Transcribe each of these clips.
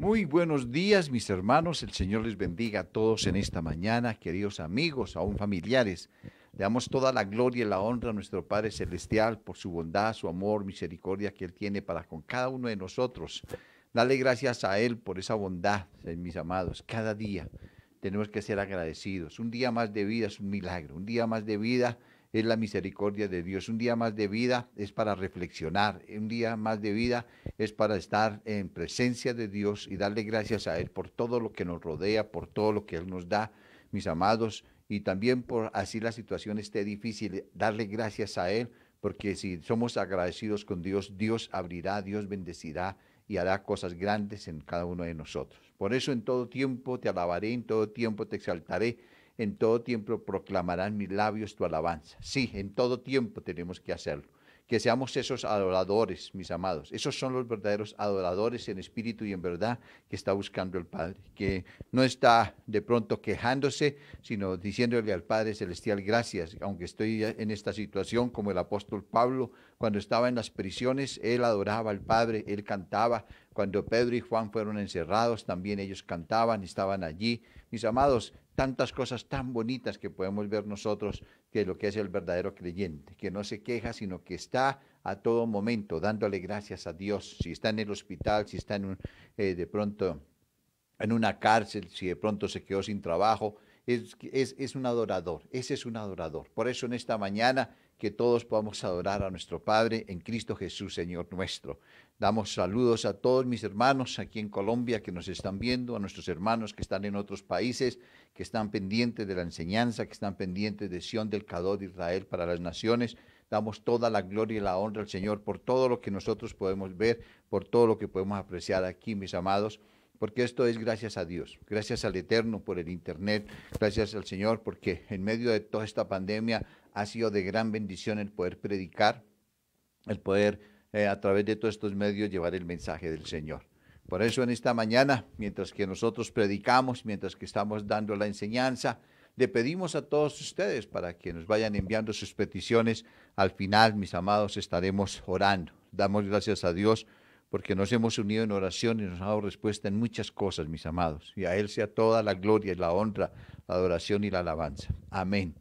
Muy buenos días, mis hermanos. El Señor les bendiga a todos en esta mañana, queridos amigos, aún familiares. Le damos toda la gloria y la honra a nuestro Padre Celestial por su bondad, su amor, misericordia que Él tiene para con cada uno de nosotros. Dale gracias a Él por esa bondad, mis amados. Cada día tenemos que ser agradecidos. Un día más de vida es un milagro. Un día más de vida es la misericordia de Dios. Un día más de vida es para reflexionar. Un día más de vida es para estar en presencia de Dios y darle gracias a Él por todo lo que nos rodea, por todo lo que Él nos da, mis amados, y también por así la situación esté difícil, darle gracias a Él, porque si somos agradecidos con Dios, Dios abrirá, Dios bendecirá y hará cosas grandes en cada uno de nosotros. Por eso en todo tiempo te alabaré, en todo tiempo te exaltaré, en todo tiempo proclamarán mis labios tu alabanza. Sí, en todo tiempo tenemos que hacerlo. Que seamos esos adoradores, mis amados. Esos son los verdaderos adoradores en espíritu y en verdad que está buscando el Padre. Que no está de pronto quejándose, sino diciéndole al Padre Celestial gracias. Aunque estoy en esta situación como el apóstol Pablo, cuando estaba en las prisiones, él adoraba al Padre, él cantaba. Cuando Pedro y Juan fueron encerrados, también ellos cantaban, estaban allí. Mis amados, tantas cosas tan bonitas que podemos ver nosotros que lo que es el verdadero creyente, que no se queja, sino que está a todo momento dándole gracias a Dios. Si está en el hospital, si está de pronto en una cárcel, si de pronto se quedó sin trabajo, es un adorador, ese es un adorador. Por eso en esta mañana que todos podamos adorar a nuestro Padre en Cristo Jesús, Señor nuestro. Damos saludos a todos mis hermanos aquí en Colombia que nos están viendo, a nuestros hermanos que están en otros países, que están pendientes de la enseñanza, que están pendientes de Sión del Cadó de Israel para las naciones. Damos toda la gloria y la honra al Señor por todo lo que nosotros podemos ver, por todo lo que podemos apreciar aquí, mis amados, porque esto es gracias a Dios, gracias al Eterno por el Internet, gracias al Señor, porque en medio de toda esta pandemia ha sido de gran bendición el poder predicar, el poder a través de todos estos medios llevar el mensaje del Señor. Por eso en esta mañana, mientras que nosotros predicamos, mientras que estamos dando la enseñanza, le pedimos a todos ustedes para que nos vayan enviando sus peticiones. Al final, mis amados, estaremos orando. Damos gracias a Dios porque nos hemos unido en oración y nos ha dado respuesta en muchas cosas, mis amados. Y a Él sea toda la gloria y la honra, la adoración y la alabanza. Amén.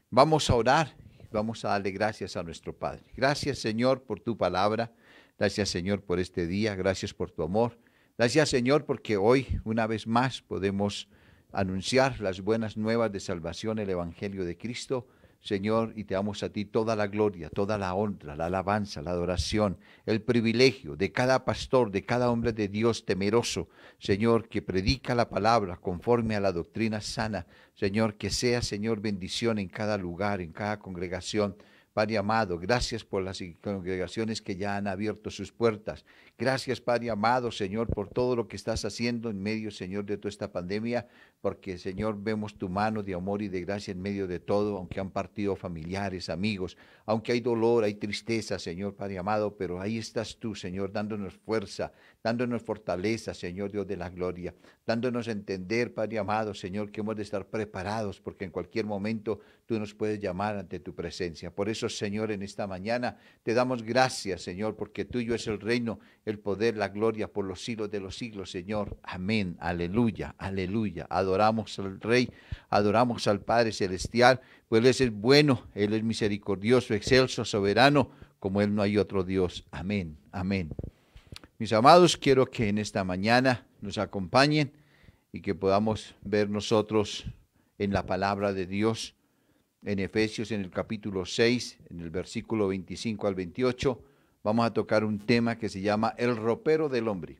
Vamos a orar, vamos a darle gracias a nuestro Padre. Gracias, Señor, por tu palabra. Gracias, Señor, por este día. Gracias por tu amor. Gracias, Señor, porque hoy, una vez más, podemos anunciar las buenas nuevas de salvación, el Evangelio de Cristo. Señor, y te damos a ti toda la gloria, toda la honra, la alabanza, la adoración, el privilegio de cada pastor, de cada hombre de Dios temeroso, Señor, que predica la palabra conforme a la doctrina sana. Señor, que sea, Señor, bendición en cada lugar, en cada congregación. Padre amado, gracias por las congregaciones que ya han abierto sus puertas. Gracias, Padre amado, Señor, por todo lo que estás haciendo en medio, Señor, de toda esta pandemia, porque, Señor, vemos tu mano de amor y de gracia en medio de todo, aunque han partido familiares, amigos, aunque hay dolor, hay tristeza, Señor, Padre amado, pero ahí estás tú, Señor, dándonos fuerza, dándonos fortaleza, Señor Dios de la gloria, dándonos a entender, Padre amado, Señor, que hemos de estar preparados, porque en cualquier momento tú nos puedes llamar ante tu presencia. Por eso, Señor, en esta mañana te damos gracias, Señor, porque tuyo es el reino, el poder, la gloria por los siglos de los siglos, Señor. Amén, aleluya, aleluya. Adoramos al Rey, adoramos al Padre Celestial, pues Él es bueno, Él es misericordioso, excelso, soberano, como Él no hay otro Dios. Amén, amén. Mis amados, quiero que en esta mañana nos acompañen y que podamos ver nosotros en la palabra de Dios, en Efesios, en el capítulo 6, en el versículo 25 al 28, vamos a tocar un tema que se llama el ropero del hombre.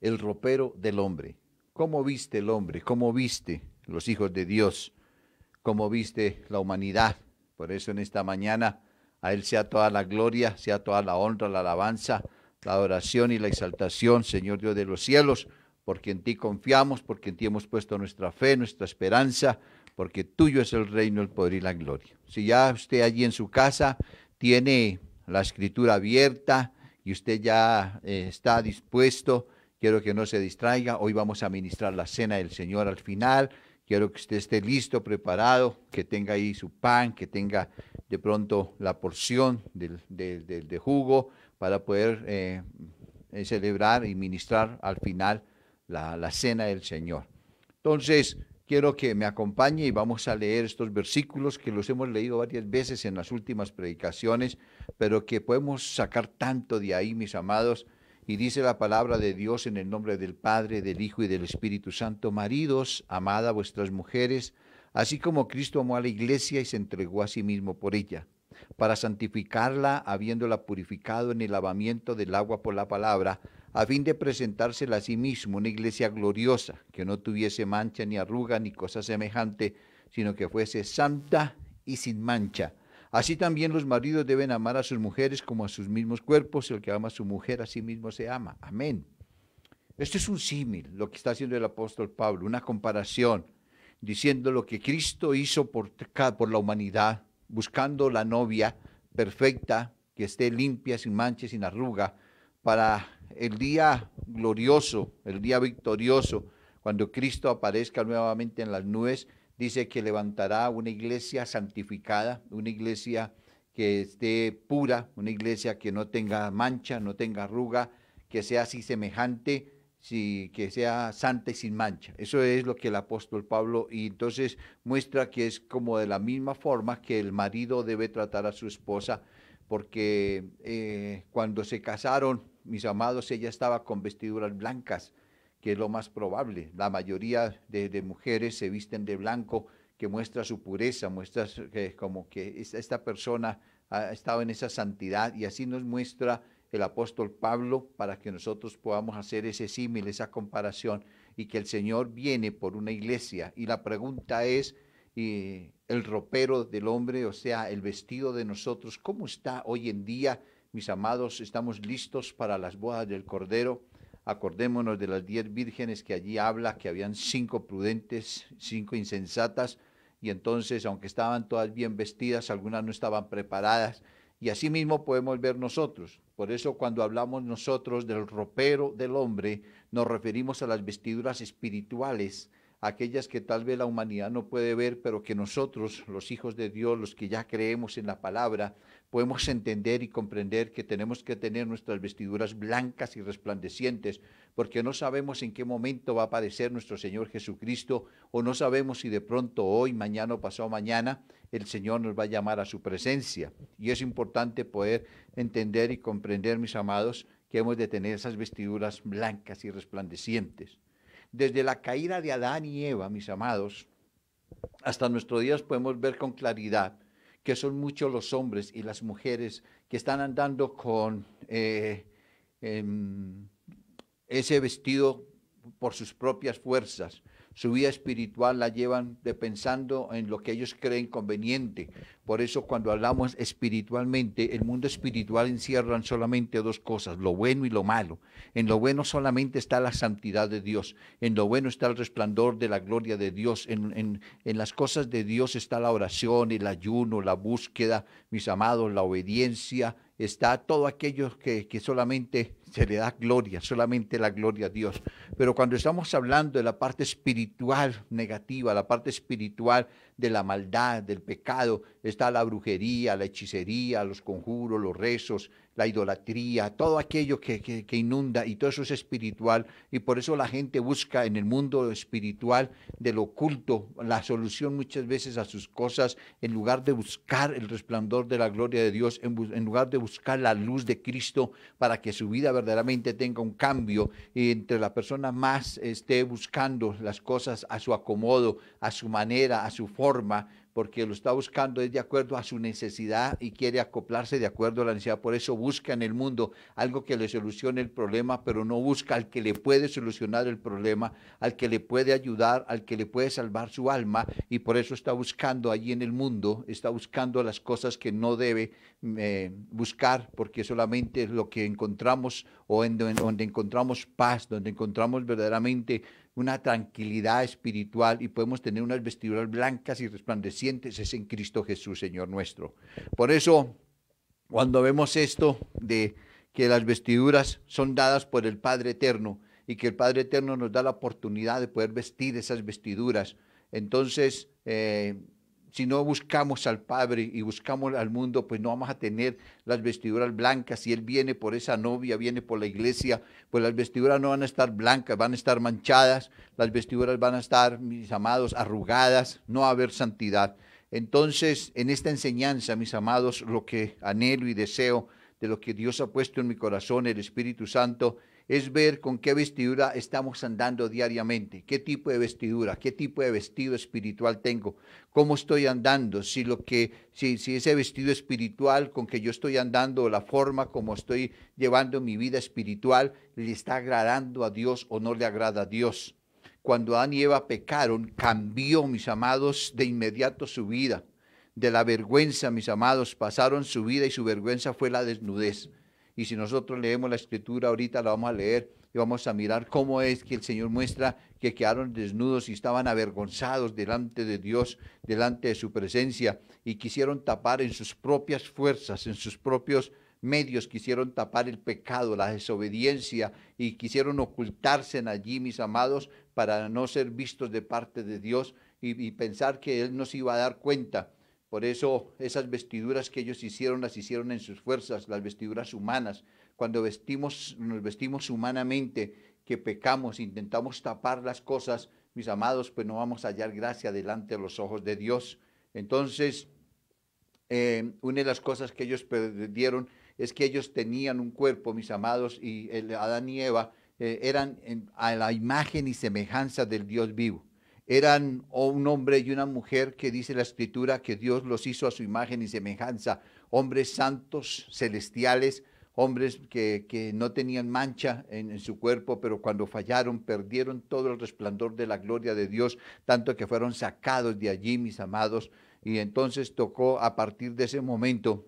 El ropero del hombre. ¿Cómo viste el hombre? ¿Cómo viste los hijos de Dios? ¿Cómo viste la humanidad? Por eso en esta mañana a Él sea toda la gloria, sea toda la honra, la alabanza, la adoración y la exaltación, Señor Dios de los cielos, porque en ti confiamos, porque en ti hemos puesto nuestra fe, nuestra esperanza, porque tuyo es el reino, el poder y la gloria. Si ya usted allí en su casa tiene la escritura abierta y usted ya está dispuesto, quiero que no se distraiga. Hoy vamos a ministrar la cena del Señor al final. Quiero que usted esté listo, preparado, que tenga ahí su pan, que tenga de pronto la porción de jugo para poder celebrar y ministrar al final la cena del Señor. Entonces, quiero que me acompañe y vamos a leer estos versículos que los hemos leído varias veces en las últimas predicaciones, pero que podemos sacar tanto de ahí, mis amados. Y dice la palabra de Dios en el nombre del Padre, del Hijo y del Espíritu Santo: maridos, amad a vuestras mujeres, así como Cristo amó a la iglesia y se entregó a sí mismo por ella, para santificarla, habiéndola purificado en el lavamiento del agua por la palabra, a fin de presentársela a sí mismo una iglesia gloriosa, que no tuviese mancha ni arruga ni cosa semejante, sino que fuese santa y sin mancha. Así también los maridos deben amar a sus mujeres como a sus mismos cuerpos. El que ama a su mujer a sí mismo se ama. Amén. Esto es un símil, lo que está haciendo el apóstol Pablo, una comparación, diciendo lo que Cristo hizo por la humanidad, buscando la novia perfecta, que esté limpia, sin mancha, sin arruga, para el día glorioso, el día victorioso, cuando Cristo aparezca nuevamente en las nubes. Dice que levantará una iglesia santificada, una iglesia que esté pura, una iglesia que no tenga mancha, no tenga arruga, que sea así semejante, sí, que sea santa y sin mancha. Eso es lo que el apóstol Pablo, y entonces muestra que es como de la misma forma que el marido debe tratar a su esposa, porque cuando se casaron, mis amados, ella estaba con vestiduras blancas, que es lo más probable. La mayoría de mujeres se visten de blanco, que muestra su pureza, muestra que como que esta persona ha estado en esa santidad, y así nos muestra el apóstol Pablo, para que nosotros podamos hacer ese símil, esa comparación, y que el Señor viene por una iglesia. Y la pregunta es, el ropero del hombre, o sea, el vestido de nosotros, ¿cómo está hoy en día, mis amados? ¿Estamos listos para las bodas del Cordero? Acordémonos de las 10 vírgenes que allí habla, que habían 5 prudentes, 5 insensatas, y entonces, aunque estaban todas bien vestidas, algunas no estaban preparadas, y así mismo podemos ver nosotros. Por eso, cuando hablamos nosotros del ropero del hombre, nos referimos a las vestiduras espirituales, aquellas que tal vez la humanidad no puede ver, pero que nosotros, los hijos de Dios, los que ya creemos en la palabra, podemos entender y comprender que tenemos que tener nuestras vestiduras blancas y resplandecientes, porque no sabemos en qué momento va a aparecer nuestro Señor Jesucristo, o no sabemos si de pronto hoy, mañana o pasado mañana, el Señor nos va a llamar a su presencia. Y es importante poder entender y comprender, mis amados, que hemos de tener esas vestiduras blancas y resplandecientes. Desde la caída de Adán y Eva, mis amados, hasta nuestros días podemos ver con claridad que son muchos los hombres y las mujeres que están andando con ese vestido por sus propias fuerzas. Su vida espiritual la llevan pensando en lo que ellos creen conveniente. Por eso, cuando hablamos espiritualmente, el mundo espiritual encierra solamente dos cosas: lo bueno y lo malo. En lo bueno solamente está la santidad de Dios. En lo bueno está el resplandor de la gloria de Dios. En las cosas de Dios está la oración, el ayuno, la búsqueda, mis amados, la obediencia. Está todo aquello que solamente se le da gloria, solamente la gloria a Dios. Pero cuando estamos hablando de la parte espiritual negativa, la parte espiritual de la maldad, del pecado, está la brujería, la hechicería, los conjuros, los rezos, la idolatría, todo aquello que inunda, y todo eso es espiritual. Y por eso la gente busca en el mundo espiritual del oculto la solución muchas veces a sus cosas, en lugar de buscar el resplandor de la gloria de Dios, en lugar de buscar la luz de Cristo, para que su vida verdaderamente tenga un cambio, y entre la persona más esté buscando las cosas a su acomodo, a su manera, a su forma, porque lo está buscando es de acuerdo a su necesidad y quiere acoplarse de acuerdo a la necesidad. Por eso busca en el mundo algo que le solucione el problema, pero no busca al que le puede solucionar el problema, al que le puede ayudar, al que le puede salvar su alma, y por eso está buscando allí en el mundo, está buscando las cosas que no debe buscar, porque solamente lo que encontramos, o donde encontramos paz, donde encontramos verdaderamente una tranquilidad espiritual y podemos tener unas vestiduras blancas y resplandecientes, es en Cristo Jesús, Señor nuestro. Por eso, cuando vemos esto de que las vestiduras son dadas por el Padre Eterno, y que el Padre Eterno nos da la oportunidad de poder vestir esas vestiduras, entonces si no buscamos al Padre y buscamos al mundo, pues no vamos a tener las vestiduras blancas. Si Él viene por esa novia, viene por la iglesia, pues las vestiduras no van a estar blancas, van a estar manchadas, las vestiduras van a estar, mis amados, arrugadas, no va a haber santidad. Entonces, en esta enseñanza, mis amados, lo que anhelo y deseo de lo que Dios ha puesto en mi corazón, el Espíritu Santo, es ver con qué vestidura estamos andando diariamente, qué tipo de vestidura, qué tipo de vestido espiritual tengo, cómo estoy andando, si ese vestido espiritual con que yo estoy andando, la forma como estoy llevando mi vida espiritual, le está agradando a Dios o no le agrada a Dios. Cuando Adán y Eva pecaron, cambió, mis amados, de inmediato su vida. De la vergüenza, mis amados, pasaron su vida y su vergüenza fue la desnudez. Y si nosotros leemos la escritura, ahorita la vamos a leer y vamos a mirar cómo es que el Señor muestra que quedaron desnudos y estaban avergonzados delante de Dios, delante de su presencia, y quisieron tapar en sus propias fuerzas, en sus propios medios, quisieron tapar el pecado, la desobediencia, y quisieron ocultarse en allí, mis amados, para no ser vistos de parte de Dios y pensar que Él no se iba a dar cuenta. Por eso esas vestiduras que ellos hicieron, las hicieron en sus fuerzas, las vestiduras humanas. Cuando nos vestimos humanamente, que pecamos, intentamos tapar las cosas, mis amados, pues no vamos a hallar gracia delante de los ojos de Dios. Entonces, una de las cosas que ellos perdieron es que ellos tenían un cuerpo, mis amados, y Adán y Eva eran a la imagen y semejanza del Dios vivo. Eran un hombre y una mujer que dice la Escritura que Dios los hizo a su imagen y semejanza, hombres santos, celestiales, hombres que no tenían mancha en su cuerpo, pero cuando fallaron, perdieron todo el resplandor de la gloria de Dios, tanto que fueron sacados de allí, mis amados, y entonces tocó a partir de ese momento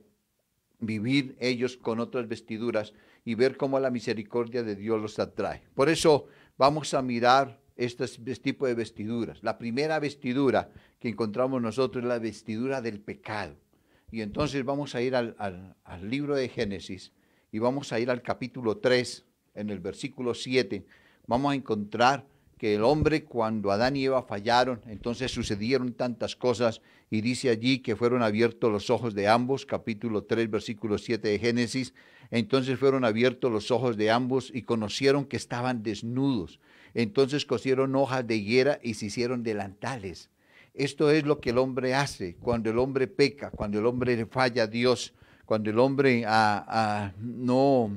vivir ellos con otras vestiduras y ver cómo la misericordia de Dios los atrae. Por eso vamos a mirar este tipo de vestiduras. La primera vestidura que encontramos nosotros es la vestidura del pecado. Y entonces vamos a ir al libro de Génesis y vamos a ir al capítulo 3, en el versículo 7. Vamos a encontrar que el hombre, cuando Adán y Eva fallaron, entonces sucedieron tantas cosas, y dice allí que fueron abiertos los ojos de ambos, capítulo 3, versículo 7 de Génesis. Entonces fueron abiertos los ojos de ambos y conocieron que estaban desnudos. Entonces cosieron hojas de higuera y se hicieron delantales. Esto es lo que el hombre hace cuando el hombre peca, cuando el hombre falla a Dios, cuando el hombre no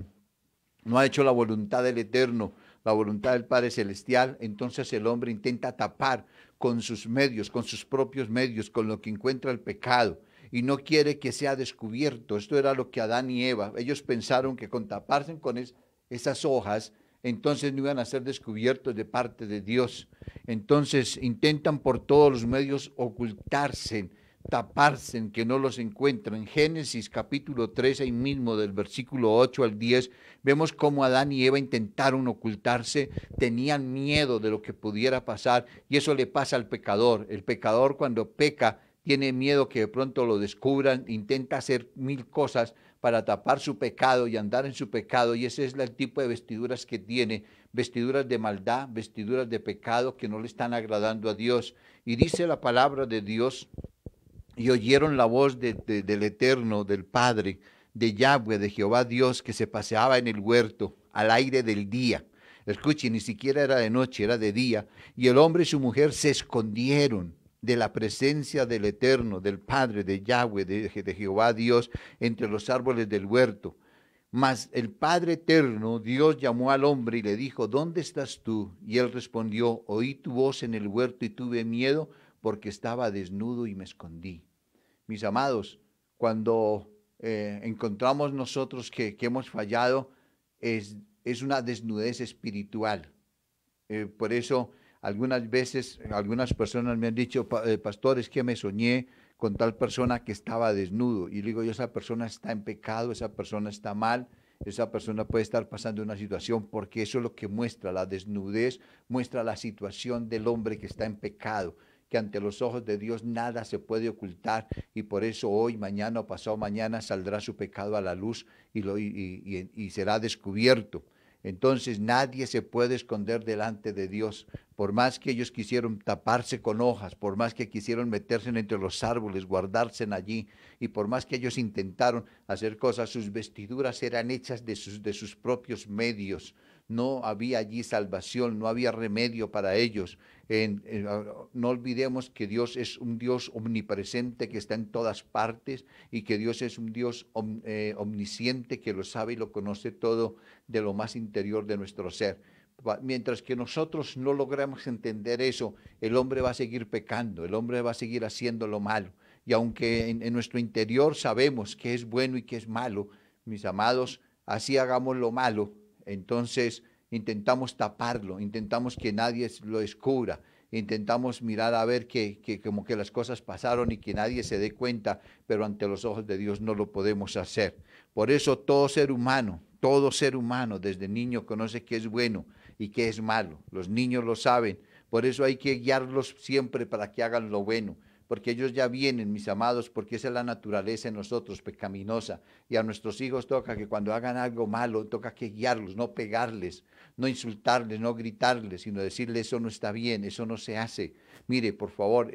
ha hecho la voluntad del Eterno, la voluntad del Padre Celestial. Entonces el hombre intenta tapar con sus medios, con sus propios medios, con lo que encuentra el pecado, y no quiere que sea descubierto. Esto era lo que Adán y Eva, ellos pensaron que con taparse con esas hojas, entonces no iban a ser descubiertos de parte de Dios. Entonces intentan por todos los medios ocultarse, taparse, que no los encuentran. En Génesis capítulo 3, ahí mismo del versículo 8 al 10, vemos cómo Adán y Eva intentaron ocultarse, tenían miedo de lo que pudiera pasar, y eso le pasa al pecador. El pecador, cuando peca, tiene miedo que de pronto lo descubran, intenta hacer mil cosas para tapar su pecado y andar en su pecado, y ese es el tipo de vestiduras que tiene, vestiduras de maldad, vestiduras de pecado que no le están agradando a Dios. Y dice la palabra de Dios: y oyeron la voz del Eterno, del Padre, de Yahweh, de Jehová Dios, que se paseaba en el huerto al aire del día. Escuchen, ni siquiera era de noche, era de día. Y el hombre y su mujer se escondieron de la presencia del Eterno, del Padre, de Yahweh, de Jehová Dios, entre los árboles del huerto. Mas el Padre Eterno, Dios, llamó al hombre y le dijo: ¿dónde estás tú? Y él respondió: oí tu voz en el huerto y tuve miedo, porque estaba desnudo y me escondí. Mis amados, cuando encontramos nosotros que hemos fallado, es una desnudez espiritual. Por eso algunas veces algunas personas me han dicho: pastor, es que me soñé con tal persona que estaba desnudo. Y le digo yo: esa persona está en pecado, esa persona está mal, esa persona puede estar pasando una situación, porque eso es lo que muestra, la desnudez muestra la situación del hombre que está en pecado, que ante los ojos de Dios nada se puede ocultar, y por eso hoy, mañana o pasado mañana saldrá su pecado a la luz y será descubierto. Entonces nadie se puede esconder delante de Dios. Por más que ellos quisieron taparse con hojas, por más que quisieron meterse entre los árboles, guardarse allí, y por más que ellos intentaron hacer cosas, sus vestiduras eran hechas de sus propios medios. No había allí salvación, no había remedio para ellos. No olvidemos que Dios es un Dios omnipresente que está en todas partes y que Dios es un Dios omnisciente que lo sabe y lo conoce todo de lo más interior de nuestro ser. Mientras que nosotros no logramos entender eso, el hombre va a seguir pecando, el hombre va a seguir haciendo lo malo. Y aunque en nuestro interior sabemos qué es bueno y qué es malo, mis amados, así hagamos lo malo, entonces intentamos taparlo, intentamos que nadie lo descubra, intentamos mirar a ver que como que las cosas pasaron y que nadie se dé cuenta, pero ante los ojos de Dios no lo podemos hacer. Por eso todo ser humano desde niño conoce qué es bueno y qué es malo. Los niños lo saben, por eso hay que guiarlos siempre para que hagan lo bueno, porque ellos ya vienen, mis amados, porque esa es la naturaleza en nosotros, pecaminosa. Y a nuestros hijos toca que cuando hagan algo malo, toca que guiarlos, no pegarles, no insultarles, no gritarles, sino decirles eso no está bien, eso no se hace. Mire, por favor,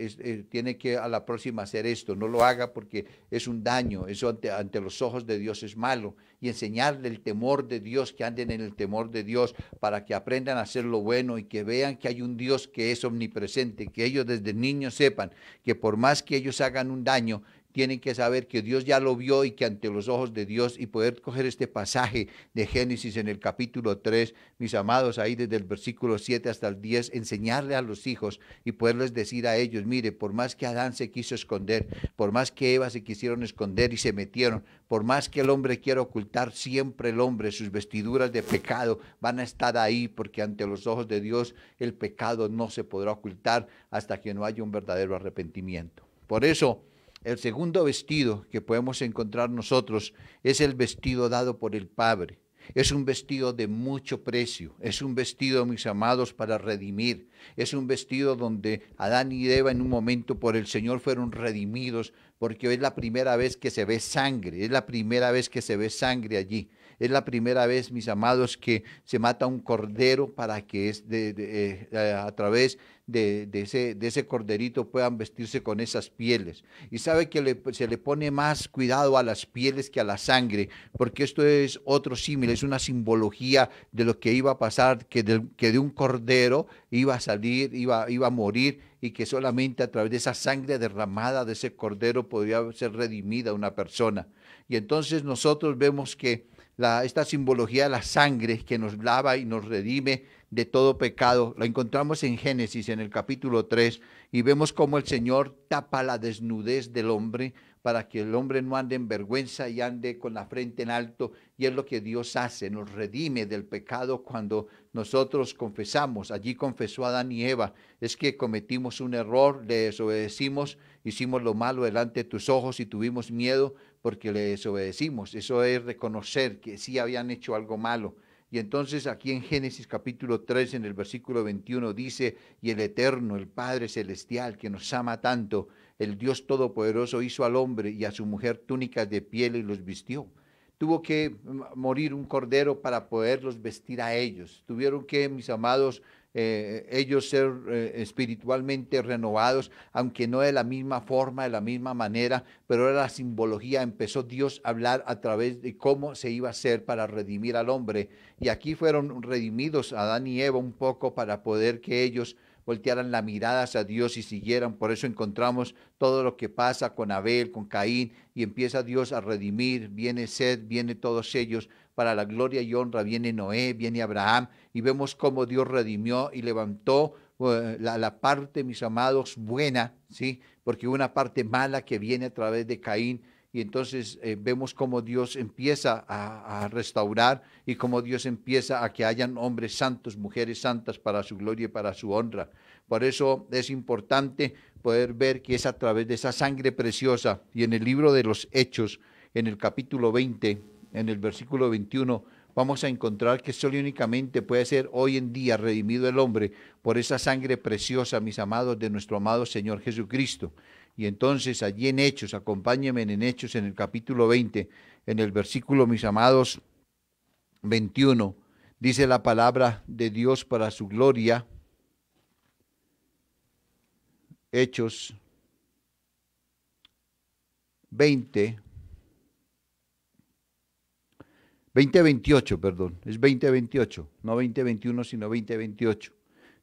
tiene que a la próxima hacer esto, no lo haga porque es un daño, eso ante los ojos de Dios es malo. Y enseñarle el temor de Dios, que anden en el temor de Dios, para que aprendan a hacer lo bueno y que vean que hay un Dios que es omnipresente, que ellos desde niños sepan que por más que ellos hagan un daño, tienen que saber que Dios ya lo vio y que ante los ojos de Dios, y poder coger este pasaje de Génesis en el capítulo 3, mis amados, ahí desde el versículo 7 hasta el 10, enseñarle a los hijos y poderles decir a ellos, mire, por más que Adán se quiso esconder, por más que Eva se quisieron esconder y se metieron, por más que el hombre quiera ocultar, siempre el hombre, sus vestiduras de pecado van a estar ahí, porque ante los ojos de Dios el pecado no se podrá ocultar hasta que no haya un verdadero arrepentimiento. Por eso, el segundo vestido que podemos encontrar nosotros es el vestido dado por el Padre. Es un vestido de mucho precio, es un vestido, mis amados, para redimir. Es un vestido donde Adán y Eva en un momento por el Señor fueron redimidos, porque hoy es la primera vez que se ve sangre, es la primera vez que se ve sangre allí. Es la primera vez, mis amados, que se mata un cordero para que a través de ese corderito puedan vestirse con esas pieles. Y sabe que se le pone más cuidado a las pieles que a la sangre, porque esto es otro símil, es una simbología de lo que iba a pasar, que de un cordero iba a salir, iba a morir, y que solamente a través de esa sangre derramada de ese cordero podría ser redimida una persona. Y entonces nosotros vemos que esta simbología de la sangre que nos lava y nos redime de todo pecado, la encontramos en Génesis en el capítulo 3, y vemos cómo el Señor tapa la desnudez del hombre para que el hombre no ande en vergüenza y ande con la frente en alto, y es lo que Dios hace, nos redime del pecado cuando nosotros confesamos. Allí confesó Adán y Eva, es que cometimos un error, le desobedecimos, hicimos lo malo delante de tus ojos y tuvimos miedo porque le desobedecimos. Eso es reconocer que sí habían hecho algo malo. Y entonces aquí en Génesis capítulo 3, en el versículo 21 dice, y el Eterno, el Padre Celestial, que nos ama tanto, el Dios Todopoderoso hizo al hombre y a su mujer túnicas de piel y los vistió. Tuvo que morir un cordero para poderlos vestir a ellos. Tuvieron que, mis amados, ellos ser espiritualmente renovados, aunque no de la misma forma, de la misma manera, pero era la simbología. Empezó Dios a hablar a través de cómo se iba a hacer para redimir al hombre. Y aquí fueron redimidos Adán y Eva un poco para poder que ellos voltearan la mirada hacia Dios y siguieran. Por eso encontramos todo lo que pasa con Abel, con Caín, y empieza Dios a redimir. Viene Sed, viene todos ellos para la gloria y honra. Viene Noé, viene Abraham, y vemos cómo Dios redimió y levantó la parte, mis amados, buena, ¿sí? Porque una parte mala que viene a través de Caín. Y entonces vemos cómo Dios empieza a restaurar, y cómo Dios empieza a que hayan hombres santos, mujeres santas para su gloria y para su honra. Por eso es importante poder ver que es a través de esa sangre preciosa. Y en el libro de los Hechos, en el capítulo 20, en el versículo 21, vamos a encontrar que solo y únicamente puede ser hoy en día redimido el hombre por esa sangre preciosa, mis amados, de nuestro amado Señor Jesucristo. Y entonces allí en Hechos, acompáñenme en Hechos en el capítulo 20, en el versículo, mis amados, 21, Dice la palabra de Dios para su gloria. Hechos 20:28, perdón, es 20:28, no 20:21, sino 20:28.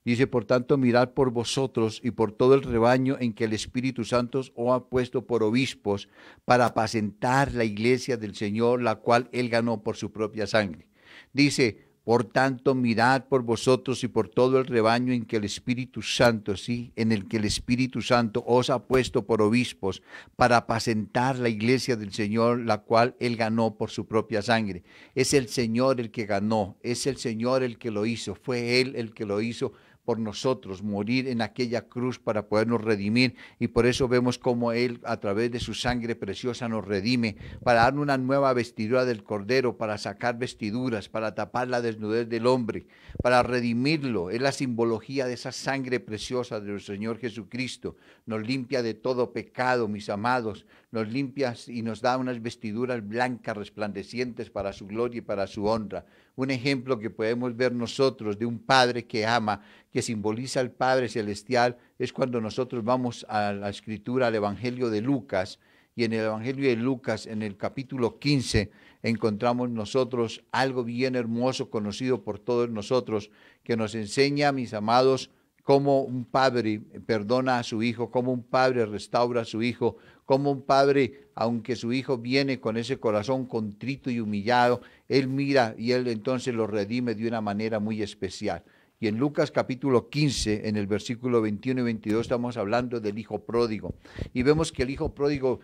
Dice, por tanto, mirad por vosotros y por todo el rebaño en que el Espíritu Santo os ha puesto por obispos para apacentar la iglesia del Señor, la cual él ganó por su propia sangre. Dice, por tanto, mirad por vosotros y por todo el rebaño en que el Espíritu Santo, sí, en el que el Espíritu Santo os ha puesto por obispos para apacentar la iglesia del Señor, la cual él ganó por su propia sangre. Es el Señor el que ganó, es el Señor el que lo hizo, fue él el que lo hizo por nosotros, morir en aquella cruz para podernos redimir, y por eso vemos cómo él a través de su sangre preciosa nos redime, para dar una nueva vestidura del Cordero, para sacar vestiduras, para tapar la desnudez del hombre, para redimirlo. Es la simbología de esa sangre preciosa de nuestro Señor Jesucristo. Nos limpia de todo pecado, mis amados, nos limpia y nos da unas vestiduras blancas resplandecientes para su gloria y para su honra. Un ejemplo que podemos ver nosotros de un Padre que ama, que simboliza al Padre Celestial, es cuando nosotros vamos a la Escritura, al Evangelio de Lucas, y en el Evangelio de Lucas, en el capítulo 15, encontramos nosotros algo bien hermoso, conocido por todos nosotros, que nos enseña, mis amados, cómo un padre perdona a su hijo, cómo un padre restaura a su hijo, cómo un padre, aunque su hijo viene con ese corazón contrito y humillado, él mira y él entonces lo redime de una manera muy especial. Y en Lucas capítulo 15, en el versículo 21 y 22, estamos hablando del hijo pródigo. Y vemos que el hijo pródigo,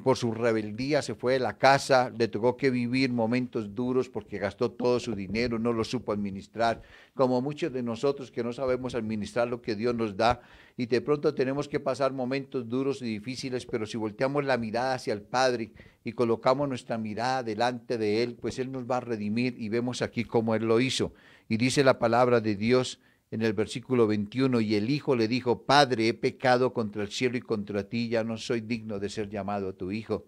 por su rebeldía, se fue de la casa, le tocó que vivir momentos duros porque gastó todo su dinero, no lo supo administrar, como muchos de nosotros que no sabemos administrar lo que Dios nos da, y de pronto tenemos que pasar momentos duros y difíciles, pero si volteamos la mirada hacia el Padre y colocamos nuestra mirada delante de Él, pues Él nos va a redimir, y vemos aquí cómo Él lo hizo. Y dice la palabra de Dios en el versículo 21, y el hijo le dijo, Padre, he pecado contra el cielo y contra ti, ya no soy digno de ser llamado tu hijo.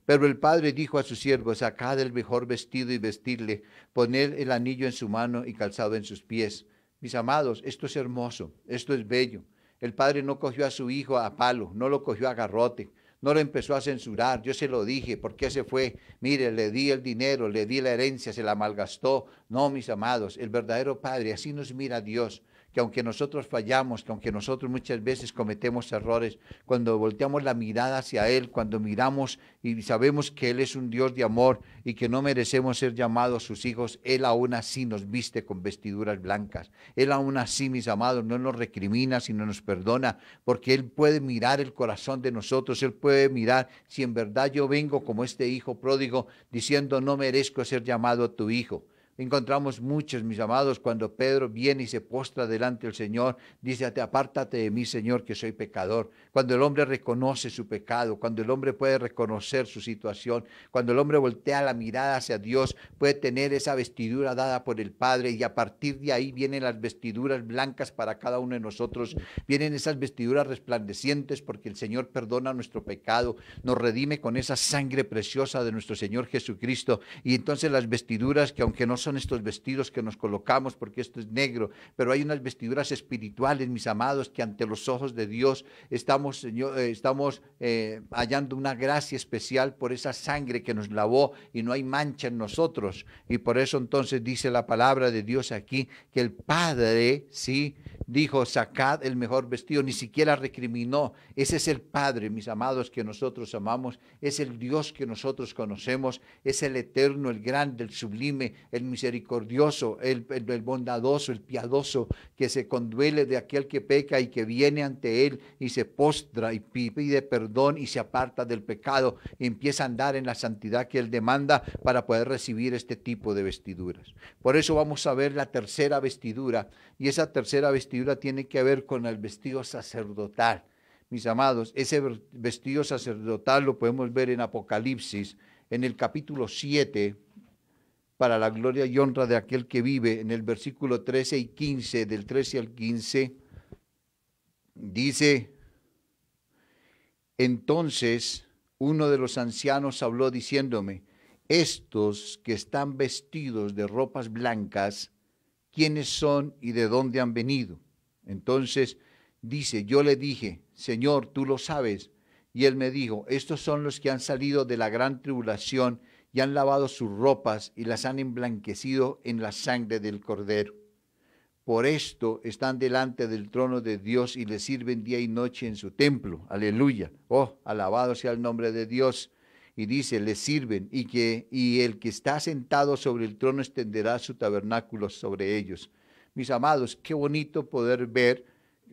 Pero el padre dijo a sus siervos, sacad el mejor vestido y vestidle, poned el anillo en su mano y calzado en sus pies. Mis amados, esto es hermoso, esto es bello. El padre no cogió a su hijo a palo, no lo cogió a garrote, no lo empezó a censurar. Yo se lo dije, ¿por qué se fue? Mire, le di el dinero, le di la herencia, se la malgastó. No, mis amados, el verdadero Padre, así nos mira Dios, que aunque nosotros fallamos, que aunque nosotros muchas veces cometemos errores, cuando volteamos la mirada hacia Él, cuando miramos y sabemos que Él es un Dios de amor y que no merecemos ser llamados sus hijos, Él aún así nos viste con vestiduras blancas. Él aún así, mis amados, no nos recrimina, sino nos perdona, porque Él puede mirar el corazón de nosotros. Él puede mirar si en verdad yo vengo como este hijo pródigo diciendo no merezco ser llamado tu hijo. Encontramos muchos, mis amados, cuando Pedro viene y se postra delante del Señor, dice, apártate de mí, Señor, que soy pecador. Cuando el hombre reconoce su pecado, cuando el hombre puede reconocer su situación, cuando el hombre voltea la mirada hacia Dios, puede tener esa vestidura dada por el Padre, y a partir de ahí vienen las vestiduras blancas para cada uno de nosotros, vienen esas vestiduras resplandecientes porque el Señor perdona nuestro pecado, nos redime con esa sangre preciosa de nuestro Señor Jesucristo, y entonces las vestiduras que aunque no son estos vestidos que nos colocamos porque esto es negro, pero hay unas vestiduras espirituales, mis amados, que ante los ojos de Dios estamos, Señor, hallando una gracia especial por esa sangre que nos lavó y no hay mancha en nosotros. Y por eso entonces dice la palabra de Dios aquí que el Padre, sí, dijo, sacad el mejor vestido, ni siquiera recriminó. Ese es el Padre, mis amados, que nosotros amamos, es el Dios que nosotros conocemos, es el eterno, el grande, el sublime, el misericordioso, el bondadoso, el piadoso, que se conduele de aquel que peca y que viene ante Él y se postra y pide perdón y se aparta del pecado y empieza a andar en la santidad que Él demanda para poder recibir este tipo de vestiduras. Por eso vamos a ver la tercera vestidura, y esa tercera vestidura tiene que ver con el vestido sacerdotal. Mis amados, ese vestido sacerdotal lo podemos ver en Apocalipsis, en el capítulo 7, para la gloria y honra de aquel que vive, en el versículo 13 y 15, del 13 al 15, dice, entonces uno de los ancianos habló diciéndome, estos que están vestidos de ropas blancas, quiénes son y de dónde han venido. Entonces dice, yo le dije, Señor, tú lo sabes. Y él me dijo, estos son los que han salido de la gran tribulación y han lavado sus ropas y las han emblanquecido en la sangre del Cordero. Por esto están delante del trono de Dios y le sirven día y noche en su templo. Aleluya. Oh, alabado sea el nombre de Dios. Y dice, le sirven y el que está sentado sobre el trono extenderá su tabernáculo sobre ellos. Mis amados, qué bonito poder ver,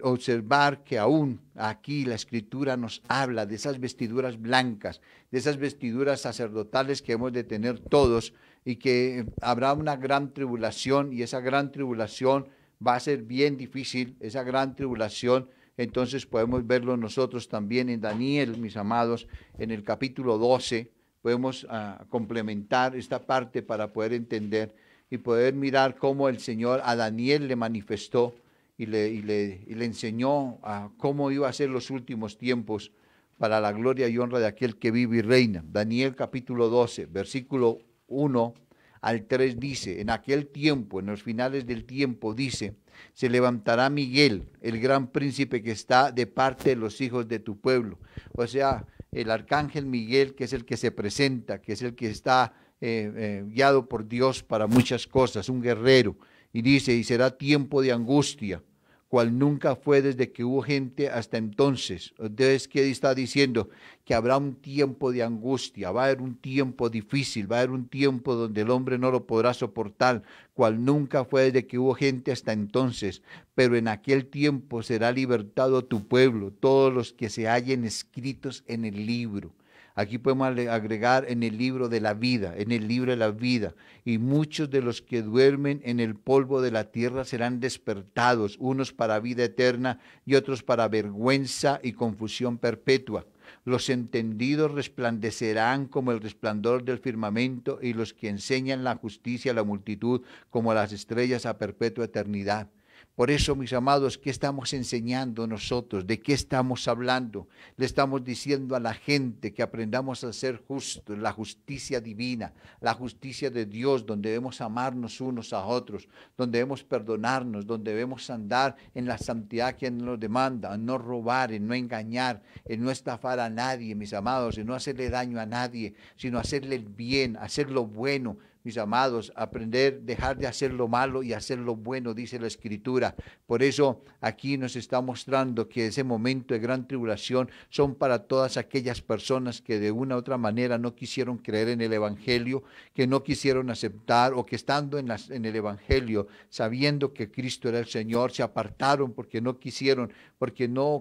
observar que aún aquí la Escritura nos habla de esas vestiduras blancas, de esas vestiduras sacerdotales que hemos de tener todos, y que habrá una gran tribulación, y esa gran tribulación va a ser bien difícil, esa gran tribulación. Entonces podemos verlo nosotros también en Daniel, mis amados, en el capítulo 12, podemos complementar esta parte para poder entender y poder mirar cómo el Señor a Daniel le manifestó y le enseñó a cómo iba a ser los últimos tiempos para la gloria y honra de aquel que vive y reina. Daniel capítulo 12, versículo 1 al 3 dice, en aquel tiempo, en los finales del tiempo, dice, se levantará Miguel, el gran príncipe que está de parte de los hijos de tu pueblo. O sea, el arcángel Miguel, que es el que se presenta, que es el que está guiado por Dios para muchas cosas, un guerrero. Y dice, y será tiempo de angustia, cual nunca fue desde que hubo gente hasta entonces. Entonces, ¿qué está diciendo? Que habrá un tiempo de angustia, va a haber un tiempo difícil, va a haber un tiempo donde el hombre no lo podrá soportar, cual nunca fue desde que hubo gente hasta entonces. Pero en aquel tiempo será libertado tu pueblo, todos los que se hallen escritos en el libro. Aquí podemos agregar en el libro de la vida, en el libro de la vida. Y muchos de los que duermen en el polvo de la tierra serán despertados, unos para vida eterna y otros para vergüenza y confusión perpetua. Los entendidos resplandecerán como el resplandor del firmamento y los que enseñan la justicia a la multitud como las estrellas a perpetua eternidad. Por eso, mis amados, ¿qué estamos enseñando nosotros? ¿De qué estamos hablando? Le estamos diciendo a la gente que aprendamos a ser justos, la justicia divina, la justicia de Dios, donde debemos amarnos unos a otros, donde debemos perdonarnos, donde debemos andar en la santidad que nos demanda, en no robar, en no engañar, en no estafar a nadie, mis amados, en no hacerle daño a nadie, sino hacerle el bien, hacer lo bueno. Mis amados, aprender, dejar de hacer lo malo y hacer lo bueno, dice la Escritura. Por eso aquí nos está mostrando que ese momento de gran tribulación son para todas aquellas personas que de una u otra manera no quisieron creer en el Evangelio, que no quisieron aceptar o que estando en el Evangelio, sabiendo que Cristo era el Señor, se apartaron porque no quisieron,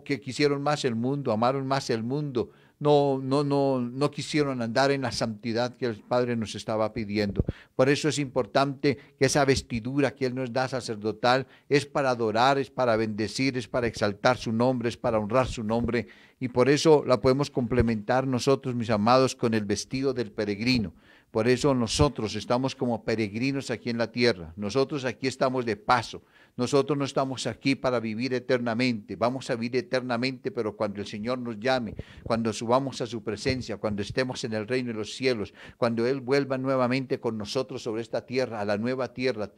que quisieron más el mundo, amaron más el mundo. No quisieron andar en la santidad que el Padre nos estaba pidiendo. Por eso es importante que esa vestidura que Él nos da sacerdotal es para adorar, es para bendecir, es para exaltar su nombre, es para honrar su nombre. Y por eso la podemos complementar nosotros, mis amados, con el vestido del peregrino. Por eso nosotros estamos como peregrinos aquí en la tierra. Nosotros aquí estamos de paso. Nosotros no estamos aquí para vivir eternamente. Vamos a vivir eternamente, pero cuando el Señor nos llame, cuando subamos a su presencia, cuando estemos en el reino de los cielos, cuando Él vuelva nuevamente con nosotros sobre esta tierra, a la nueva tierra,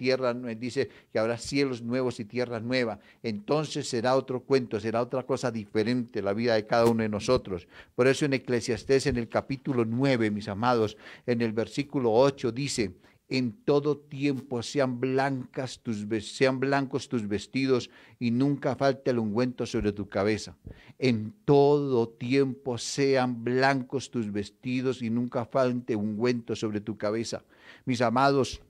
dice que habrá cielos nuevos y tierra nueva. Entonces será otro cuento, será otra cosa diferente la vida de cada uno de nosotros. Por eso en Eclesiastés, en el capítulo 9, mis amados, en el versículo 8 dice, en todo tiempo sean blancos tus vestidos y nunca falte el ungüento sobre tu cabeza. En todo tiempo sean blancos tus vestidos y nunca falte ungüento sobre tu cabeza. Mis amados,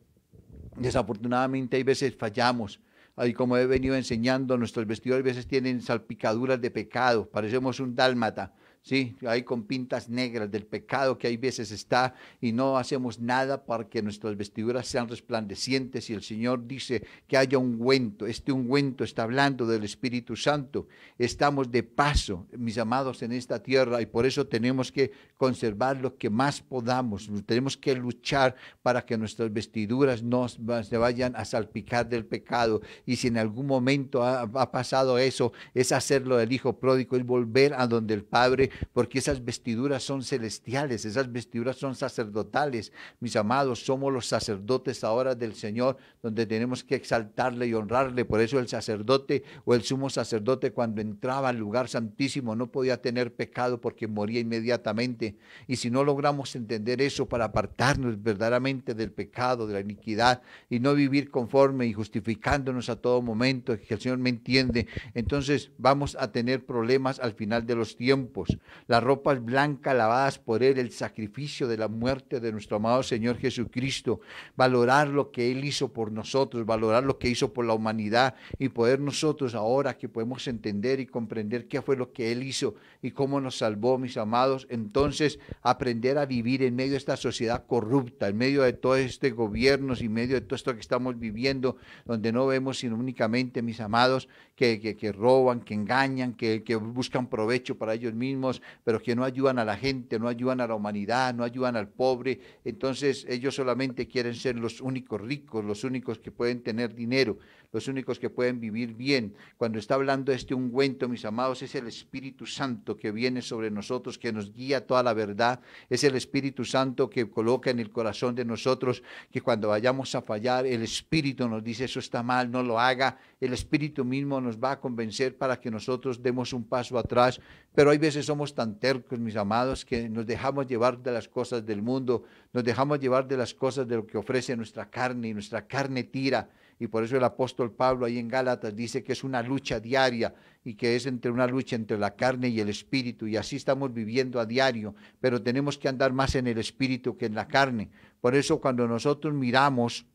desafortunadamente hay veces fallamos. Ahí como he venido enseñando, nuestros vestidos a veces tienen salpicaduras de pecado, parecemos un dálmata. Sí, ahí con pintas negras del pecado que hay veces está y no hacemos nada para que nuestras vestiduras sean resplandecientes y el Señor dice que haya ungüento. Este ungüento está hablando del Espíritu Santo. Estamos de paso, mis amados, en esta tierra y por eso tenemos que conservar lo que más podamos. Tenemos que luchar para que nuestras vestiduras no se vayan a salpicar del pecado y si en algún momento ha pasado eso, es hacerlo del Hijo pródigo, es volver a donde el Padre qué? Porque esas vestiduras son celestiales, esas vestiduras son sacerdotales. Mis amados, somos los sacerdotes ahora del Señor, donde tenemos que exaltarle y honrarle. Por eso el sacerdote o el sumo sacerdote, cuando entraba al lugar santísimo, no podía tener pecado porque moría inmediatamente. Y si no logramos entender eso para apartarnos verdaderamente del pecado, de la iniquidad, y no vivir conforme y justificándonos a todo momento, que el Señor me entiende, entonces vamos a tener problemas al final de los tiempos. Las ropas blancas lavadas por Él, el sacrificio de la muerte de nuestro amado Señor Jesucristo, valorar lo que Él hizo por nosotros, valorar lo que hizo por la humanidad y poder nosotros ahora que podemos entender y comprender qué fue lo que Él hizo y cómo nos salvó, mis amados, entonces aprender a vivir en medio de esta sociedad corrupta, en medio de todo este gobierno y en medio de todo esto que estamos viviendo, donde no vemos sino únicamente, mis amados, que roban, que engañan, que buscan provecho para ellos mismos, pero que no ayudan a la gente, no ayudan a la humanidad, no ayudan al pobre. Entonces ellos solamente quieren ser los únicos ricos, los únicos que pueden tener dinero, los únicos que pueden vivir bien. Cuando está hablando de este ungüento, mis amados, es el Espíritu Santo que viene sobre nosotros, que nos guía a toda la verdad. Es el Espíritu Santo que coloca en el corazón de nosotros, que cuando vayamos a fallar, el Espíritu nos dice, eso está mal, no lo haga. El Espíritu mismo nos va a convencer para que nosotros demos un paso atrás. Pero hay veces somos tan tercos, mis amados, que nos dejamos llevar de las cosas del mundo, nos dejamos llevar de las cosas de lo que ofrece nuestra carne, y nuestra carne tira. Y por eso el apóstol Pablo ahí en Gálatas dice que es una lucha diaria y que es una lucha entre la carne y el espíritu, y así estamos viviendo a diario, pero tenemos que andar más en el espíritu que en la carne. Por eso cuando nosotros miramos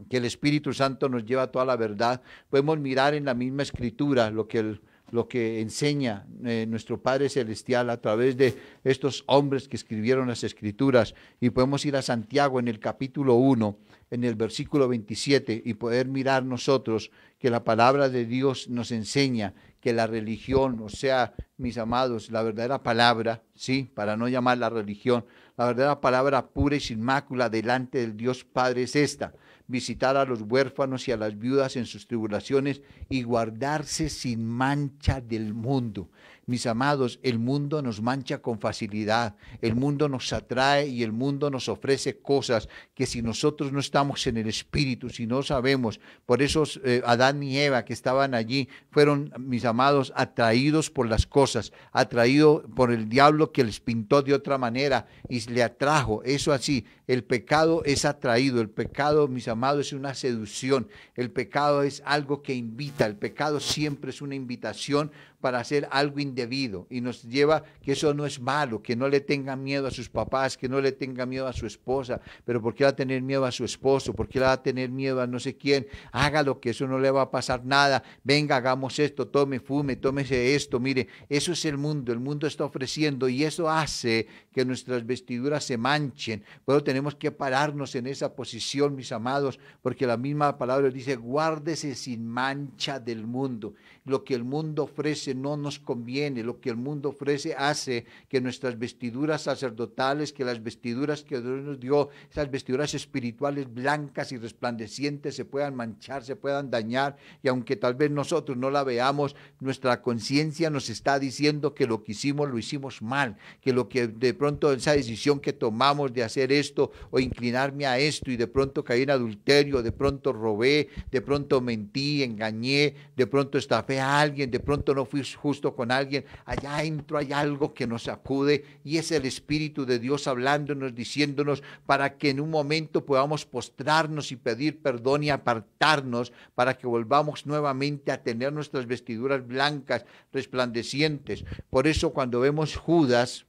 que el Espíritu Santo nos lleva a toda la verdad, podemos mirar en la misma escritura lo que enseña nuestro Padre Celestial a través de estos hombres que escribieron las Escrituras, y podemos ir a Santiago en el capítulo 1, en el versículo 27, y poder mirar nosotros que la palabra de Dios nos enseña que la religión, o sea, mis amados, la verdadera palabra, sí, para no llamarla religión, la verdadera palabra pura y sin mácula delante del Dios Padre es esta: visitar a los huérfanos y a las viudas en sus tribulaciones y guardarse sin mancha del mundo. Mis amados, el mundo nos mancha con facilidad, el mundo nos atrae y el mundo nos ofrece cosas que si nosotros no estamos en el Espíritu, si no sabemos, por eso Adán y Eva que estaban allí fueron, mis amados, atraídos por las cosas, atraídos por el diablo que les pintó de otra manera y le atrajo. Eso así, el pecado es atraído, el pecado, mis amados, es una seducción, el pecado es algo que invita, el pecado siempre es una invitación para hacer algo indebido y nos lleva que eso no es malo, que no le tenga miedo a sus papás, que no le tenga miedo a su esposa. Pero ¿por qué va a tener miedo a su esposo? ¿Por qué le va a tener miedo a no sé quién? Hágalo, que eso no le va a pasar nada. Venga, hagamos esto, tome, fume, tómese esto. Mire, eso es el mundo está ofreciendo y eso hace que nuestras vestiduras se manchen. Pero tenemos que pararnos en esa posición, mis amados, porque la misma palabra dice, guárdese sin mancha del mundo. Lo que el mundo ofrece no nos conviene, lo que el mundo ofrece hace que nuestras vestiduras sacerdotales, que las vestiduras que Dios nos dio, esas vestiduras espirituales blancas y resplandecientes se puedan manchar, se puedan dañar, y aunque tal vez nosotros no la veamos, nuestra conciencia nos está diciendo que lo que hicimos lo hicimos mal, que lo que de pronto esa decisión que tomamos de hacer esto o inclinarme a esto y de pronto caí en adulterio, de pronto robé, de pronto mentí, engañé, de pronto estafé a alguien, de pronto no fui justo con alguien, allá adentro hay algo que nos sacude y es el Espíritu de Dios hablándonos, diciéndonos para que en un momento podamos postrarnos y pedir perdón y apartarnos para que volvamos nuevamente a tener nuestras vestiduras blancas, resplandecientes. Por eso cuando vemos Judas,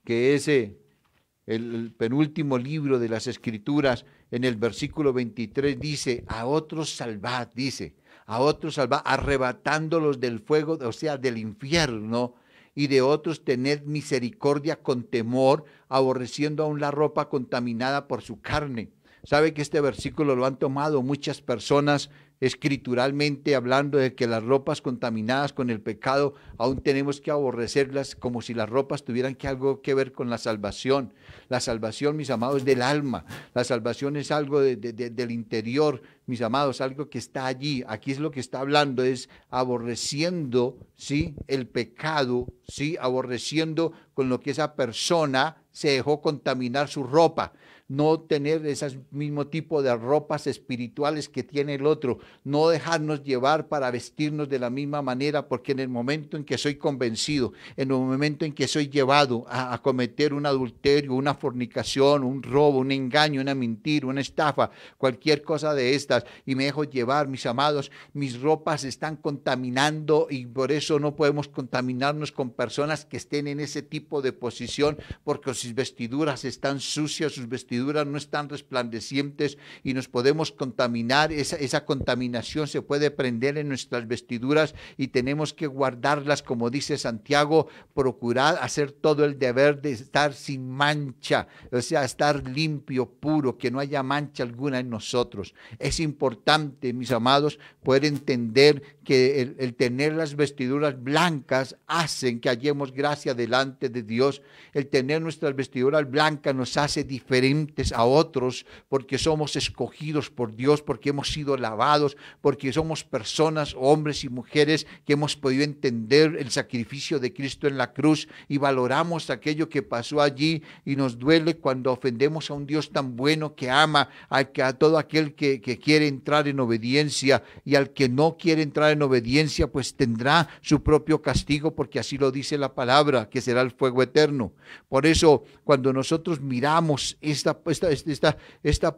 que es el penúltimo libro de las Escrituras, en el versículo 23 dice, a otros salvad, dice, a otros salvad, arrebatándolos del fuego, o sea, del infierno, y de otros tened misericordia con temor, aborreciendo aún la ropa contaminada por su carne. Sabe que este versículo lo han tomado muchas personas escrituralmente hablando de que las ropas contaminadas con el pecado aún tenemos que aborrecerlas como si las ropas tuvieran algo que ver con la salvación. La salvación, mis amados, es del alma. La salvación es algo del interior, mis amados, algo que está allí. Aquí es lo que está hablando, es aborreciendo, ¿sí?, el pecado, ¿sí?, aborreciendo con lo que esa persona se dejó contaminar su ropa. No tener ese mismo tipo de ropas espirituales que tiene el otro, no dejarnos llevar para vestirnos de la misma manera, porque en el momento en que soy convencido, en el momento en que soy llevado a cometer un adulterio, una fornicación, un robo, un engaño, una mentira, una estafa, cualquier cosa de estas, y me dejo llevar, mis amados, mis ropas están contaminando, y por eso no podemos contaminarnos con personas que estén en ese tipo de posición, porque sus vestiduras están sucias, sus vestiduras no están resplandecientes, y nos podemos contaminar. Esa contaminación se puede prender en nuestras vestiduras y tenemos que guardarlas, como dice Santiago, procurar hacer todo el deber de estar sin mancha, o sea, estar limpio, puro, que no haya mancha alguna en nosotros. Es importante, mis amados, poder entender que el tener las vestiduras blancas hacen que hallemos gracia delante de Dios. El tener nuestras vestiduras blancas nos hace diferentes a otros, porque somos escogidos por Dios, porque hemos sido lavados, porque somos personas, hombres y mujeres, que hemos podido entender el sacrificio de Cristo en la cruz y valoramos aquello que pasó allí, y nos duele cuando ofendemos a un Dios tan bueno que ama a todo aquel que quiere entrar en obediencia, y al que no quiere entrar en obediencia pues tendrá su propio castigo, porque así lo dice la palabra, que será el fuego eterno. Por eso, cuando nosotros miramos esta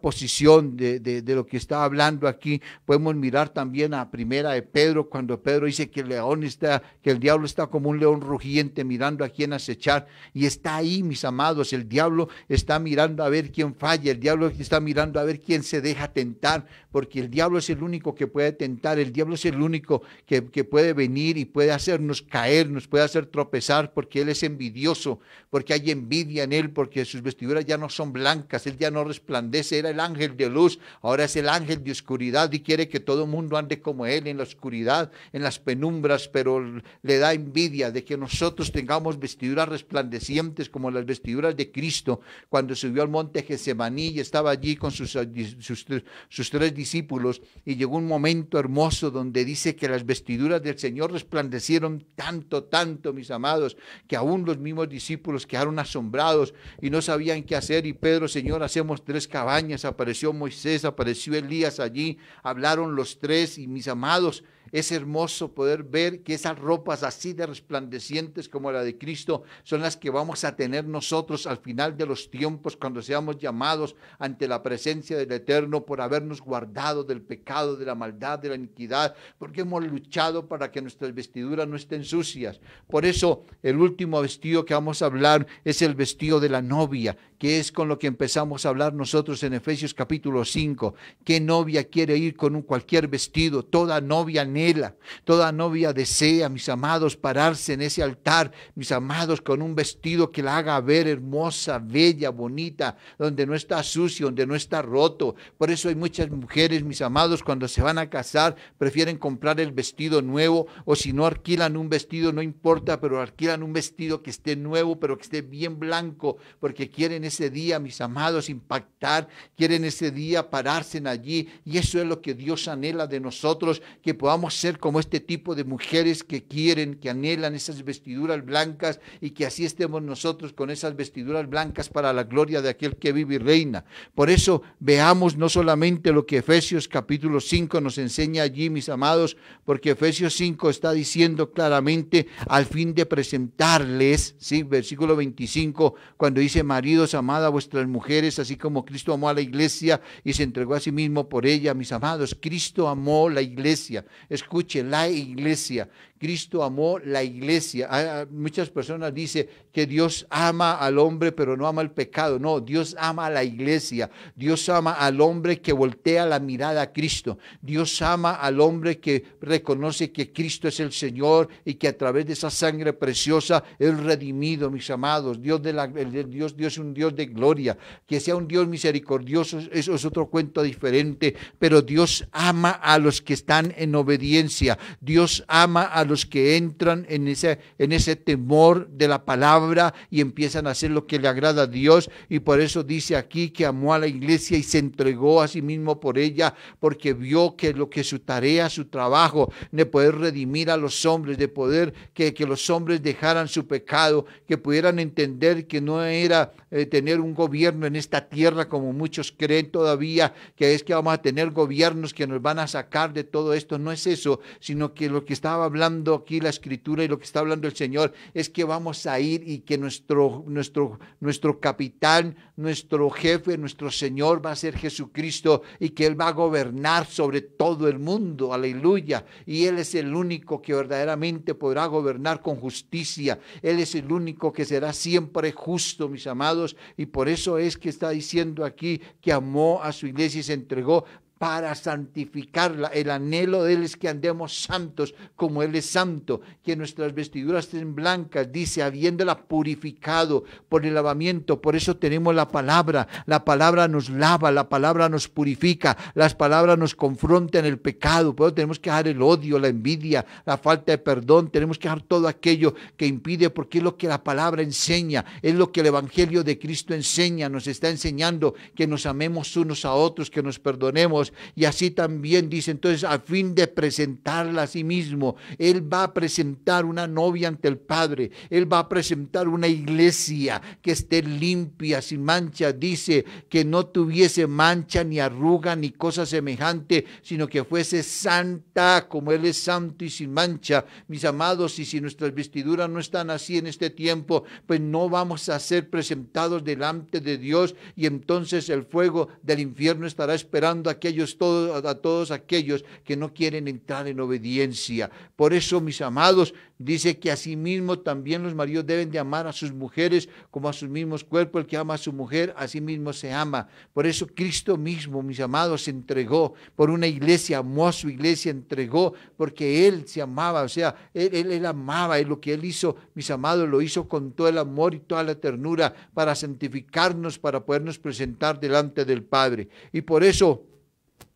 posición de lo que está hablando aquí, podemos mirar también a Primera de Pedro, cuando Pedro dice que el diablo está como un león rugiente mirando a quién acechar, y está ahí, mis amados. El diablo está mirando a ver quién falla, el diablo está mirando a ver quién se deja tentar, porque el diablo es el único que puede tentar, el diablo es el único que puede venir y puede hacernos caer, nos puede hacer tropezar, porque él es envidioso, porque hay envidia en él, porque sus vestiduras ya no son blancas, él ya no resplandece. Era el ángel de luz, ahora es el ángel de oscuridad, y quiere que todo el mundo ande como él, en la oscuridad, en las penumbras, pero le da envidia de que nosotros tengamos vestiduras resplandecientes como las vestiduras de Cristo, cuando subió al monte Getsemaní y estaba allí con sus 3 discípulos, y llegó un momento hermoso donde dice que las vestiduras del Señor resplandecieron tanto, mis amados, que aún los mismos discípulos quedaron asombrados y no sabían qué hacer. Y Pedro: Señor, hacemos 3 cabañas. Apareció Moisés, apareció Elías allí, hablaron los 3, y mis amados, es hermoso poder ver que esas ropas así de resplandecientes como la de Cristo son las que vamos a tener nosotros al final de los tiempos, cuando seamos llamados ante la presencia del Eterno, por habernos guardado del pecado, de la maldad, de la iniquidad, porque hemos luchado para que nuestras vestiduras no estén sucias. Por eso el último vestido que vamos a hablar es el vestido de la novia, que es con lo que empezamos a hablar nosotros en Efesios capítulo 5. ¿Qué novia quiere ir con cualquier vestido? Toda novia anhela, toda novia desea, mis amados, pararse en ese altar, mis amados, con un vestido que la haga ver hermosa, bella, bonita, donde no está sucio, donde no está roto. Por eso hay muchas mujeres, mis amados, cuando se van a casar, prefieren comprar el vestido nuevo, o si no alquilan un vestido, no importa, pero alquilan un vestido que esté nuevo, pero que esté bien blanco, porque quieren ese día, mis amados, impactar, quieren ese día pararse en allí, y eso es lo que Dios anhela de nosotros, que podamos ser como este tipo de mujeres que quieren, que anhelan esas vestiduras blancas, y que así estemos nosotros con esas vestiduras blancas para la gloria de aquel que vive y reina. Por eso veamos no solamente lo que Efesios capítulo 5 nos enseña allí, mis amados, porque Efesios 5 está diciendo claramente, al fin de presentarles, ¿sí? Versículo 25, cuando dice: maridos, amad a vuestras mujeres, así como Cristo amó a la iglesia y se entregó a sí mismo por ella. Mis amados, Cristo amó la iglesia. Escuche, la iglesia. Cristo amó la iglesia. Muchas personas dicen que Dios ama al hombre, pero no ama el pecado. No, Dios ama a la iglesia. Dios ama al hombre que voltea la mirada a Cristo. Dios ama al hombre que reconoce que Cristo es el Señor y que a través de esa sangre preciosa es redimido, mis amados. Dios es un Dios de gloria. Que sea un Dios misericordioso, eso es otro cuento diferente, pero Dios ama a los que están en obediencia. Dios ama a los que entran en ese temor de la palabra y empiezan a hacer lo que le agrada a Dios. Y por eso dice aquí que amó a la iglesia y se entregó a sí mismo por ella, porque vio que lo que su tarea, su trabajo de poder redimir a los hombres, de poder que los hombres dejaran su pecado, que pudieran entender que no era tener un gobierno en esta tierra como muchos creen todavía, que es que vamos a tener gobiernos que nos van a sacar de todo esto. No es eso, sino que lo que estaba hablando aquí la escritura y lo que está hablando el Señor es que vamos a ir y que nuestro capitán, nuestro jefe, nuestro Señor va a ser Jesucristo y que Él va a gobernar sobre todo el mundo, aleluya, y Él es el único que verdaderamente podrá gobernar con justicia. Él es el único que será siempre justo, mis amados, y por eso es que está diciendo aquí que amó a su iglesia y se entregó para santificarla. El anhelo de Él es que andemos santos como Él es santo, que nuestras vestiduras estén blancas, dice, habiéndola purificado por el lavamiento. Por eso tenemos la palabra nos lava, la palabra nos purifica, las palabras nos confrontan el pecado. Por eso tenemos que dejar el odio, la envidia, la falta de perdón, tenemos que dejar todo aquello que impide, porque es lo que la palabra enseña, es lo que el evangelio de Cristo enseña, nos está enseñando que nos amemos unos a otros, que nos perdonemos. Y así también dice, entonces, a fin de presentarla a sí mismo, Él va a presentar una novia ante el Padre, Él va a presentar una iglesia que esté limpia, sin mancha, dice, que no tuviese mancha, ni arruga, ni cosa semejante, sino que fuese santa, como Él es santo y sin mancha. Mis amados, y si nuestras vestiduras no están así en este tiempo, pues no vamos a ser presentados delante de Dios, y entonces el fuego del infierno estará esperando a todos aquellos que no quieren entrar en obediencia. Por eso, mis amados, dice que asimismo también los maridos deben de amar a sus mujeres como a sus mismos cuerpos. El que ama a su mujer, a sí mismo se ama. Por eso Cristo mismo, mis amados, se entregó por una iglesia, amó a su iglesia, entregó, porque Él se amaba, o sea, Él amaba, y lo que Él hizo, mis amados, lo hizo con todo el amor y toda la ternura para santificarnos, para podernos presentar delante del Padre. Y por eso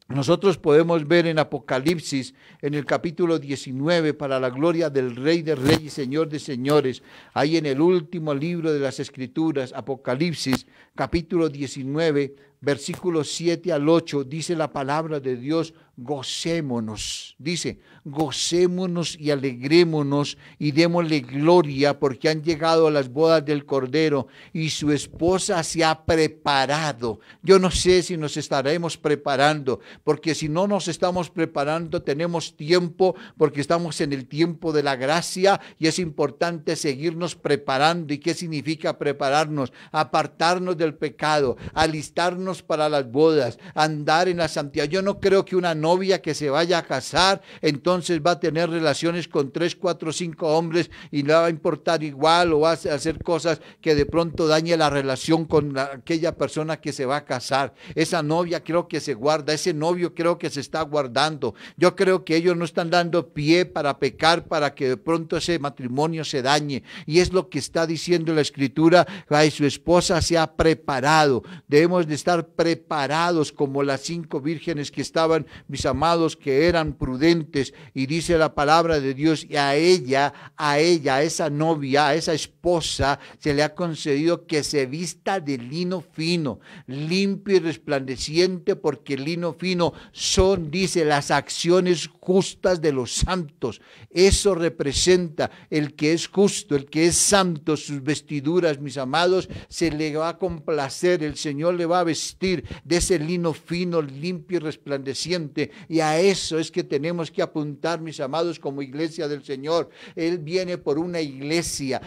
nosotros podemos ver en Apocalipsis, en el capítulo 19, para la gloria del Rey de Reyes y Señor de Señores, ahí en el último libro de las Escrituras, Apocalipsis, capítulo 19, versículos 7 al 8, dice la palabra de Dios: gocémonos, dice, gocémonos y alegrémonos y démosle gloria, porque han llegado las bodas del Cordero y su esposa se ha preparado. Yo no sé si nos estaremos preparando, porque si no nos estamos preparando, tenemos tiempo, porque estamos en el tiempo de la gracia, y es importante seguirnos preparando. ¿Y qué significa prepararnos? Apartarnos del pecado, alistarnos para las bodas, andar en la santidad. Yo no creo que una novia que se vaya a casar, entonces va a tener relaciones con 3, 4, 5 hombres y le va a importar igual, o va a hacer cosas que de pronto dañe la relación con aquella persona que se va a casar. Esa novia creo que se guarda, ese novio creo que se está guardando. Yo creo que ellos no están dando pie para pecar, para que de pronto ese matrimonio se dañe. Y es lo que está diciendo la Escritura: ay, su esposa se ha preparado. Debemos de estar preparados como las 5 vírgenes que estaban, mis amados, que eran prudentes. Y dice la palabra de Dios, y a ella, a esa novia, a esa esposa, se le ha concedido que se vista de lino fino, limpio y resplandeciente, porque el lino fino son, dice, las acciones justas de los santos. Eso representa el que es justo, el que es santo. Sus vestiduras, mis amados, se le va a complacer, el Señor le va a vestir vestir de ese lino fino, limpio y resplandeciente. Y a eso es que tenemos que apuntar, mis amados, como iglesia del Señor. Él viene por una iglesia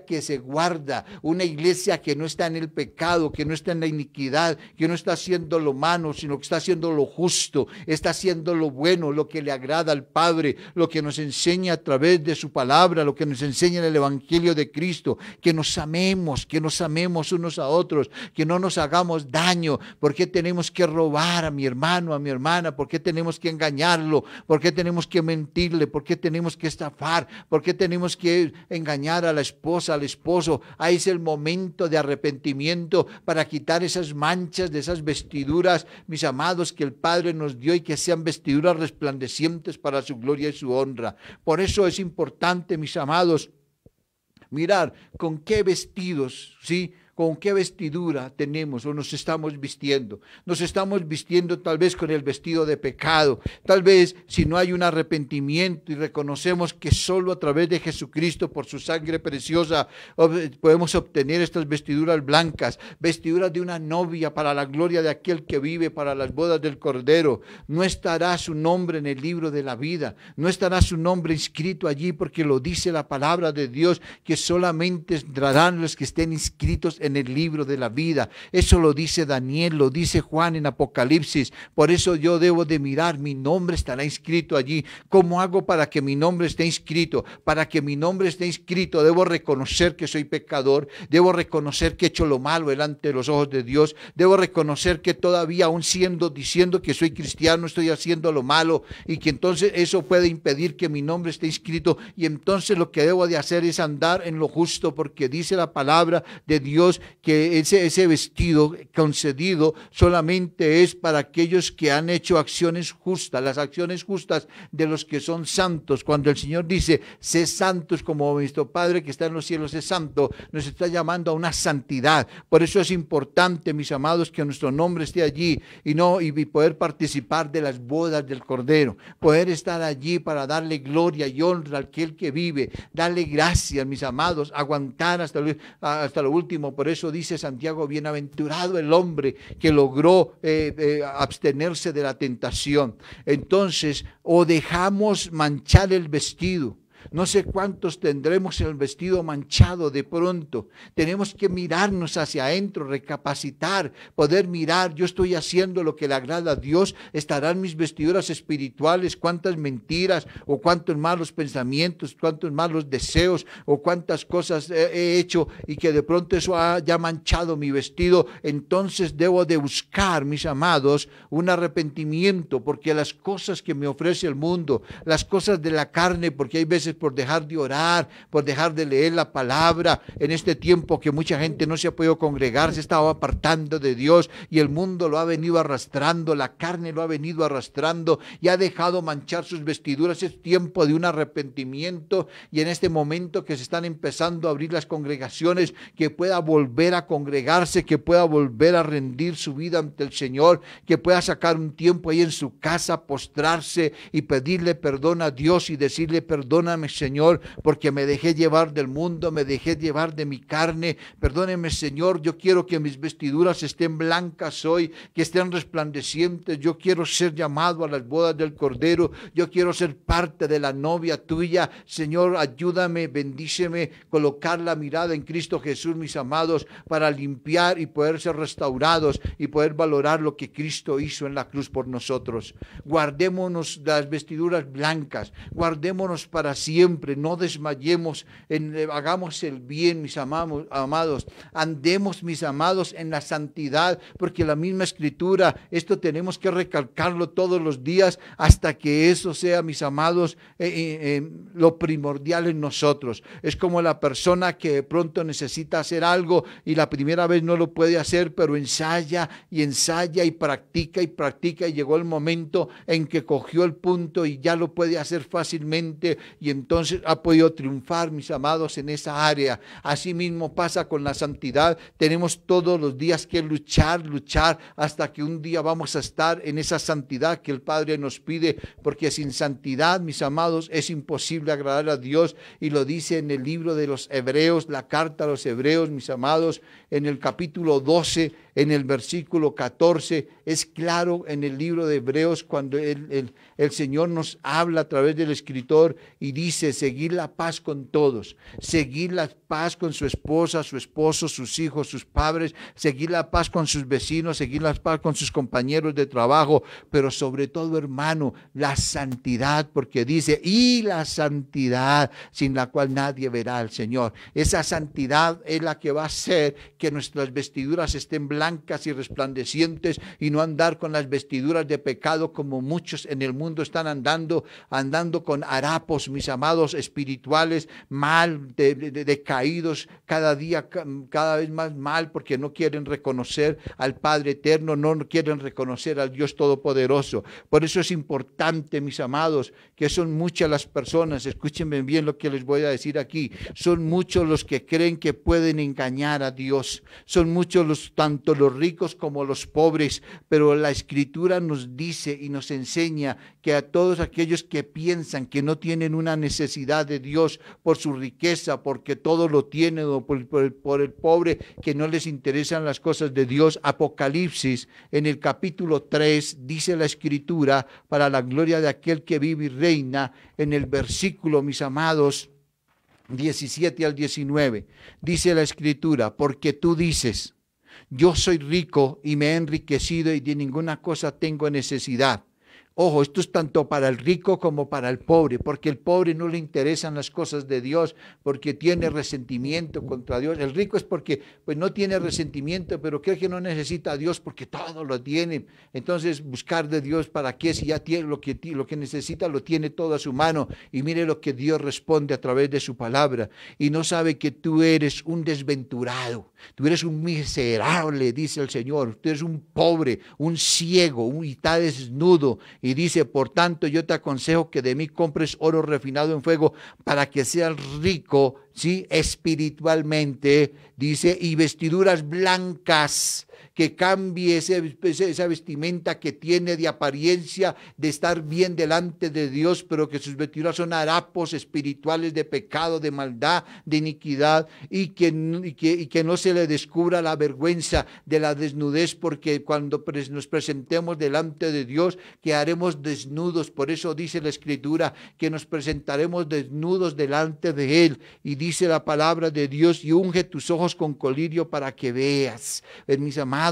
que se guarda, una iglesia que no está en el pecado, que no está en la iniquidad, que no está haciendo lo malo, sino que está haciendo lo justo, está haciendo lo bueno, lo que le agrada al Padre, lo que nos enseña a través de su palabra, lo que nos enseña en el Evangelio de Cristo, que nos amemos unos a otros, que no nos hagamos daño. ¿Por qué tenemos que robar a mi hermano, a mi hermana? ¿Por qué tenemos que engañarlo? ¿Por qué tenemos que mentirle? ¿Por qué tenemos que estafar? ¿Por qué tenemos que engañar a la esposa, al esposo? Ahí es el momento de arrepentimiento para quitar esas manchas de esas vestiduras, mis amados, que el Padre nos dio, y que sean vestiduras resplandecientes para su gloria y su honra. Por eso es importante, mis amados, mirar con qué vestidos, ¿sí?, con qué vestidura tenemos o nos estamos vistiendo. Nos estamos vistiendo tal vez con el vestido de pecado. Tal vez si no hay un arrepentimiento y reconocemos que solo a través de Jesucristo, por su sangre preciosa, podemos obtener estas vestiduras blancas, vestiduras de una novia para la gloria de aquel que vive, para las bodas del Cordero. No estará su nombre en el libro de la vida. No estará su nombre inscrito allí, porque lo dice la palabra de Dios, que solamente entrarán los que estén inscritos en el libro de la vida. Eso lo dice Daniel, lo dice Juan en Apocalipsis. Por eso yo debo de mirar, mi nombre estará inscrito allí. ¿Cómo hago para que mi nombre esté inscrito? Para que mi nombre esté inscrito, debo reconocer que soy pecador, debo reconocer que he hecho lo malo delante de los ojos de Dios, debo reconocer que todavía, aún diciendo que soy cristiano, estoy haciendo lo malo, y que entonces eso puede impedir que mi nombre esté inscrito. Y entonces lo que debo de hacer es andar en lo justo, porque dice la palabra de Dios que ese vestido concedido solamente es para aquellos que han hecho acciones justas, las acciones justas de los que son santos. Cuando el Señor dice, sé santos como vuestro Padre que está en los cielos es santo, nos está llamando a una santidad. Por eso es importante, mis amados, que nuestro nombre esté allí y poder participar de las bodas del Cordero, poder estar allí para darle gloria y honra al que vive, darle gracias, mis amados, aguantar hasta lo último. Por eso dice Santiago, bienaventurado el hombre que logró abstenerse de la tentación. Entonces, o dejamos manchar el vestido. No sé cuántos tendremos el vestido manchado de pronto. Tenemos que mirarnos hacia adentro, recapacitar, poder mirar, yo estoy haciendo lo que le agrada a Dios. Estarán mis vestiduras espirituales, cuántas mentiras o cuántos malos pensamientos, cuántos malos deseos o cuántas cosas he hecho y que de pronto eso haya manchado mi vestido. Entonces debo de buscar, mis amados, un arrepentimiento, porque las cosas que me ofrece el mundo, las cosas de la carne, porque hay veces por dejar de orar, por dejar de leer la palabra, en este tiempo que mucha gente no se ha podido congregar, se estaba apartando de Dios y el mundo lo ha venido arrastrando, la carne lo ha venido arrastrando y ha dejado manchar sus vestiduras. Es tiempo de un arrepentimiento, y en este momento que se están empezando a abrir las congregaciones, que pueda volver a congregarse, que pueda volver a rendir su vida ante el Señor, que pueda sacar un tiempo ahí en su casa, postrarse y pedirle perdón a Dios y decirle, perdóname, Señor, porque me dejé llevar del mundo, me dejé llevar de mi carne. Perdóneme, Señor, yo quiero que mis vestiduras estén blancas hoy, que estén resplandecientes. Yo quiero ser llamado a las bodas del Cordero, yo quiero ser parte de la novia tuya. Señor, ayúdame, bendíceme, colocar la mirada en Cristo Jesús, mis amados, para limpiar y poder ser restaurados y poder valorar lo que Cristo hizo en la cruz por nosotros. Guardémonos las vestiduras blancas, guardémonos para siempre, no desmayemos, hagamos el bien, mis amados, andemos, mis amados, en la santidad, porque la misma Escritura, esto tenemos que recalcarlo todos los días hasta que eso sea, mis amados, lo primordial en nosotros. Es como la persona que de pronto necesita hacer algo y la primera vez no lo puede hacer, pero ensaya y practica y llegó el momento en que cogió el punto y ya lo puede hacer fácilmente, y entonces ha podido triunfar, mis amados, en esa área. Así mismo pasa con la santidad. Tenemos todos los días que luchar hasta que un día vamos a estar en esa santidad que el Padre nos pide, porque sin santidad, mis amados, es imposible agradar a Dios, y lo dice en el libro de los Hebreos, la carta a los Hebreos, mis amados, en el capítulo 12, en el versículo 14, es claro en el libro de Hebreos cuando el Señor nos habla a través del escritor y dice, seguir la paz con todos, seguir la paz con su esposa, su esposo, sus hijos, sus padres, seguir la paz con sus vecinos, seguir la paz con sus compañeros de trabajo, pero sobre todo, hermano, la santidad, porque dice, y la santidad sin la cual nadie verá al Señor. Esa santidad es la que va a hacer que nuestras vestiduras estén blancas y resplandecientes y no andar con las vestiduras de pecado como muchos en el mundo están andando con harapos, mis amados, espirituales, mal, decaídos, cada día, cada vez más mal, porque no quieren reconocer al Padre eterno, no quieren reconocer al Dios todopoderoso. Por eso es importante, mis amados, que son muchas las personas, escúchenme bien lo que les voy a decir aquí, son muchos los que creen que pueden engañar a Dios, son muchos tanto los ricos como los pobres, pero la Escritura nos dice y nos enseña que a todos aquellos que piensan que no tienen una necesidad de Dios por su riqueza, porque todo lo tienen, o por el pobre, que no les interesan las cosas de Dios. Apocalipsis, en el capítulo 3, dice la Escritura, para la gloria de aquel que vive y reina, en el versículo, mis amados, 17 al 19, dice la Escritura, porque tú dices, yo soy rico y me he enriquecido y de ninguna cosa tengo necesidad. Ojo, esto es tanto para el rico como para el pobre, porque el pobre no le interesan las cosas de Dios, porque tiene resentimiento contra Dios. El rico es porque pues no tiene resentimiento, pero cree que no necesita a Dios porque todo lo tiene. Entonces, buscar de Dios, ¿para qué? Si ya tiene lo que necesita, lo tiene todo a su mano. Y mire lo que Dios responde a través de su palabra. Y no sabe que tú eres un desventurado, tú eres un miserable, dice el Señor. Tú eres un pobre, un ciego, y está desnudo. Y dice, por tanto, yo te aconsejo que de mí compres oro refinado en fuego para que seas rico, ¿sí? Espiritualmente, dice, y vestiduras blancas, que cambie esa vestimenta que tiene de apariencia de estar bien delante de Dios, pero que sus vestiduras son harapos espirituales de pecado, de maldad, de iniquidad, y que no se le descubra la vergüenza de la desnudez, porque cuando nos presentemos delante de Dios, quedaremos desnudos. Por eso dice la Escritura que nos presentaremos desnudos delante de Él, y dice la palabra de Dios, y unge tus ojos con colirio para que veas. Mis amados,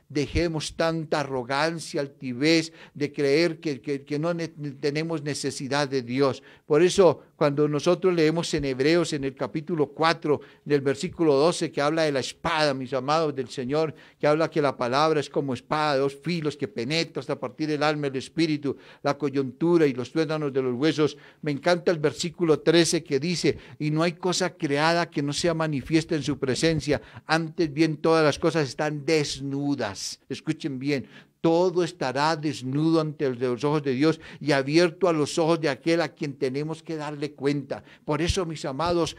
dejemos tanta arrogancia, altivez de creer que no tenemos necesidad de Dios. Por eso, cuando nosotros leemos en Hebreos, en el capítulo 4, del versículo 12, que habla de la espada, mis amados, del Señor, que habla que la palabra es como espada de dos filos que penetra hasta partir el alma, el espíritu, la coyuntura y los tuétanos de los huesos. Me encanta el versículo 13 que dice, y no hay cosa creada que no sea manifiesta en su presencia, antes bien todas las cosas están desnudas. Escuchen bien, todo estará desnudo ante los ojos de Dios y abierto a los ojos de aquel a quien tenemos que darle cuenta. Por eso, mis amados,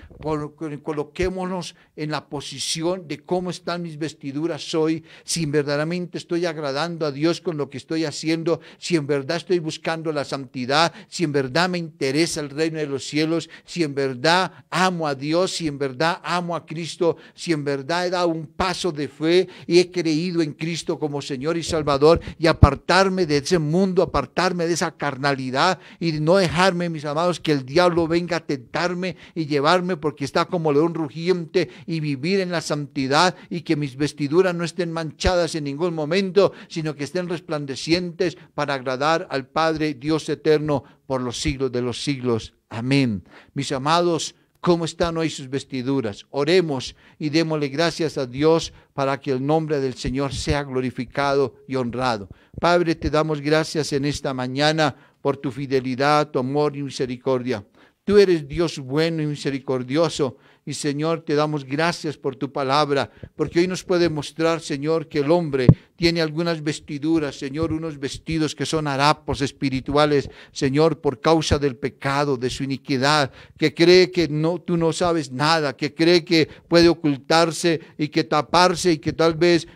coloquémonos en la posición de cómo están mis vestiduras hoy, si verdaderamente estoy agradando a Dios con lo que estoy haciendo, si en verdad estoy buscando la santidad, si en verdad me interesa el reino de los cielos, si en verdad amo a Dios, si en verdad amo a Cristo, si en verdad he dado un paso de fe y he creído en Cristo como Señor y Salvador, y apartarme de ese mundo, apartarme de esa carnalidad y no dejarme, mis amados, que el diablo venga a tentarme y llevarme porque está como león rugiente, y vivir en la santidad, y que mis vestiduras no estén manchadas en ningún momento, sino que estén resplandecientes para agradar al Padre Dios eterno por los siglos de los siglos. Amén. Mis amados, ¿cómo están hoy sus vestiduras? Oremos y démosle gracias a Dios para que el nombre del Señor sea glorificado y honrado. Padre, te damos gracias en esta mañana por tu fidelidad, tu amor y misericordia. Tú eres Dios bueno y misericordioso. Y Señor, te damos gracias por tu palabra, porque hoy nos puede mostrar, Señor, que el hombre tiene algunas vestiduras, Señor, unos vestidos que son harapos espirituales, Señor, por causa del pecado, de su iniquidad, que cree que tú no sabes nada, que cree que puede ocultarse y que taparse y que tal vez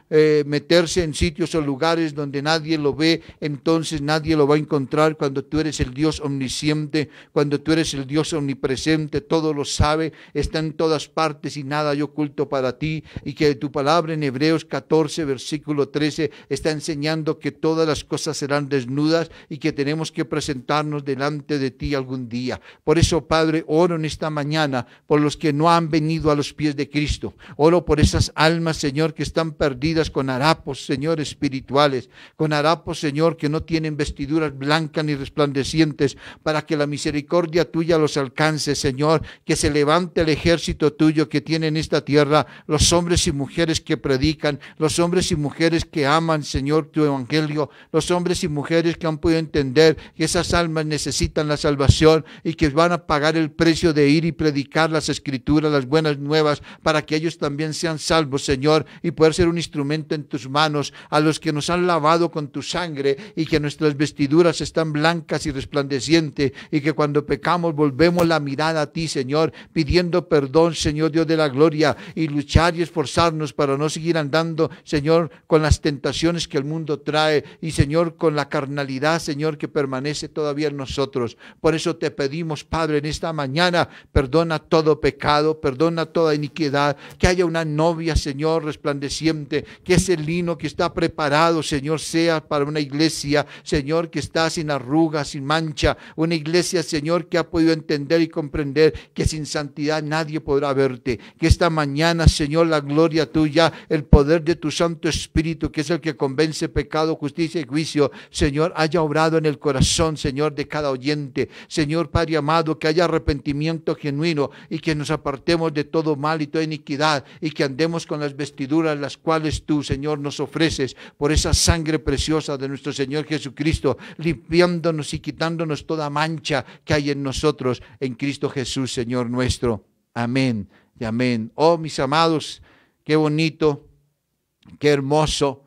meterse en sitios o lugares donde nadie lo ve, entonces nadie lo va a encontrar cuando tú eres el Dios omnisciente, cuando tú eres el Dios omnipresente, todo lo sabe, está en todas partes y nada hay oculto para ti, y que tu palabra en Hebreos 14, versículo 13, está enseñando que todas las cosas serán desnudas y que tenemos que presentarnos delante de ti algún día. Por eso, Padre, oro en esta mañana por los que no han venido a los pies de Cristo. Oro por esas almas, Señor, que están perdidas con harapos, Señor, espirituales, con harapos, Señor, que no tienen vestiduras blancas ni resplandecientes, para que la misericordia tuya los alcance, Señor, que se levante el ejército tuyo que tiene en esta tierra, los hombres y mujeres que predican, los hombres y mujeres que aman, Señor, tu evangelio, los hombres y mujeres que han podido entender que esas almas necesitan la salvación y que van a pagar el precio de ir y predicar las escrituras, las buenas nuevas, para que ellos también sean salvos, Señor, y poder ser un instrumento en tus manos, a los que nos han lavado con tu sangre y que nuestras vestiduras están blancas y resplandecientes, y que cuando pecamos volvemos la mirada a ti, Señor, pidiendo perdón, Señor Dios de la gloria, y luchar y esforzarnos para no seguir andando, Señor, con las tentaciones que el mundo trae, y Señor, con la carnalidad, Señor, que permanece todavía en nosotros. Por eso te pedimos, Padre, en esta mañana, perdona todo pecado, perdona toda iniquidad, que haya una novia, Señor, resplandeciente, que ese lino que está preparado, Señor, sea para una iglesia, Señor, que está sin arrugas, sin mancha, una iglesia, Señor, que ha podido entender y comprender que sin santidad nadie podrá verte. Que esta mañana, Señor, la gloria tuya, el poder de tu Santo Espíritu, que es el que convence pecado, justicia y juicio, Señor, haya obrado en el corazón, Señor, de cada oyente. Señor, Padre amado, que haya arrepentimiento genuino y que nos apartemos de todo mal y toda iniquidad, y que andemos con las vestiduras las cuales tú, Señor, nos ofreces por esa sangre preciosa de nuestro Señor Jesucristo, limpiándonos y quitándonos toda mancha que hay en nosotros, en Cristo Jesús, Señor nuestro. Amén y amén. Oh, mis amados, qué bonito, qué hermoso.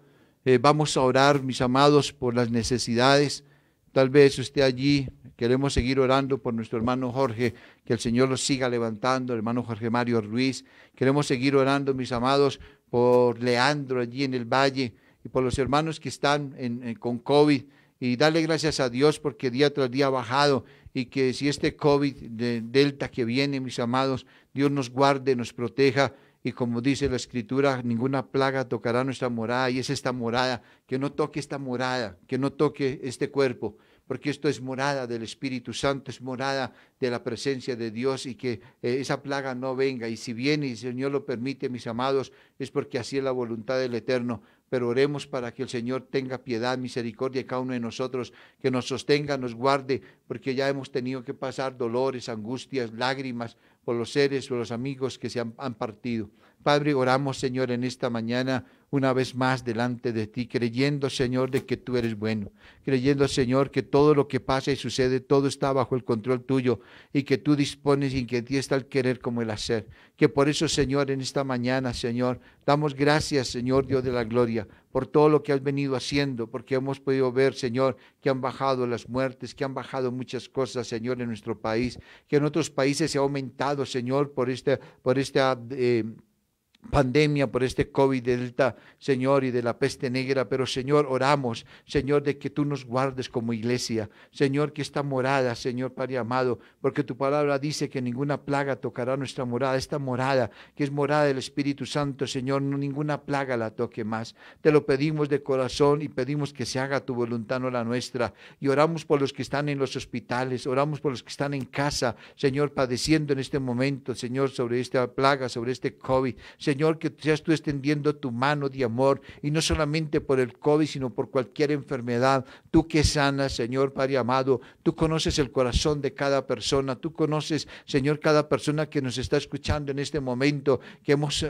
Vamos a orar, mis amados, por las necesidades. Tal vez usted allí, queremos seguir orando por nuestro hermano Jorge, que el Señor lo siga levantando, el hermano Jorge Mario Ruiz. Queremos seguir orando, mis amados, por Leandro allí en el valle, y por los hermanos que están con COVID. Y darle gracias a Dios porque día tras día ha bajado, y que si este COVID de Delta que viene, mis amados, Dios nos guarde, nos proteja, y como dice la Escritura, ninguna plaga tocará nuestra morada, y es esta morada, que no toque esta morada, que no toque este cuerpo, porque esto es morada del Espíritu Santo, es morada de la presencia de Dios, y que esa plaga no venga. Y si viene y el Señor lo permite, mis amados, es porque así es la voluntad del Eterno. Pero oremos para que el Señor tenga piedad, misericordia de cada uno de nosotros, que nos sostenga, nos guarde, porque ya hemos tenido que pasar dolores, angustias, lágrimas por los seres o los amigos que se han partido. Padre, oramos, Señor, en esta mañana una vez más delante de ti, creyendo, Señor, de que tú eres bueno, creyendo, Señor, que todo lo que pasa y sucede, todo está bajo el control tuyo, y que tú dispones y que en ti está el querer como el hacer. Que por eso, Señor, en esta mañana, Señor, damos gracias, Señor Dios de la gloria, por todo lo que has venido haciendo, porque hemos podido ver, Señor, que han bajado las muertes, que han bajado muchas cosas, Señor, en nuestro país, que en otros países se ha aumentado, Señor, por esta pandemia, por este COVID Delta, Señor, y de la peste negra. Pero, Señor, oramos, Señor, de que tú nos guardes como iglesia, Señor, que esta morada, Señor Padre amado, porque tu palabra dice que ninguna plaga tocará nuestra morada, esta morada que es morada del Espíritu Santo, Señor, no, ninguna plaga la toque más. Te lo pedimos de corazón y pedimos que se haga tu voluntad, no la nuestra. Y oramos por los que están en los hospitales, oramos por los que están en casa, Señor, padeciendo en este momento, Señor, sobre esta plaga, sobre este COVID. Señor, que seas tú extendiendo tu mano de amor, y no solamente por el COVID, sino por cualquier enfermedad. Tú que sanas, Señor Padre amado, tú conoces el corazón de cada persona, tú conoces, Señor, cada persona que nos está escuchando en este momento, que hemos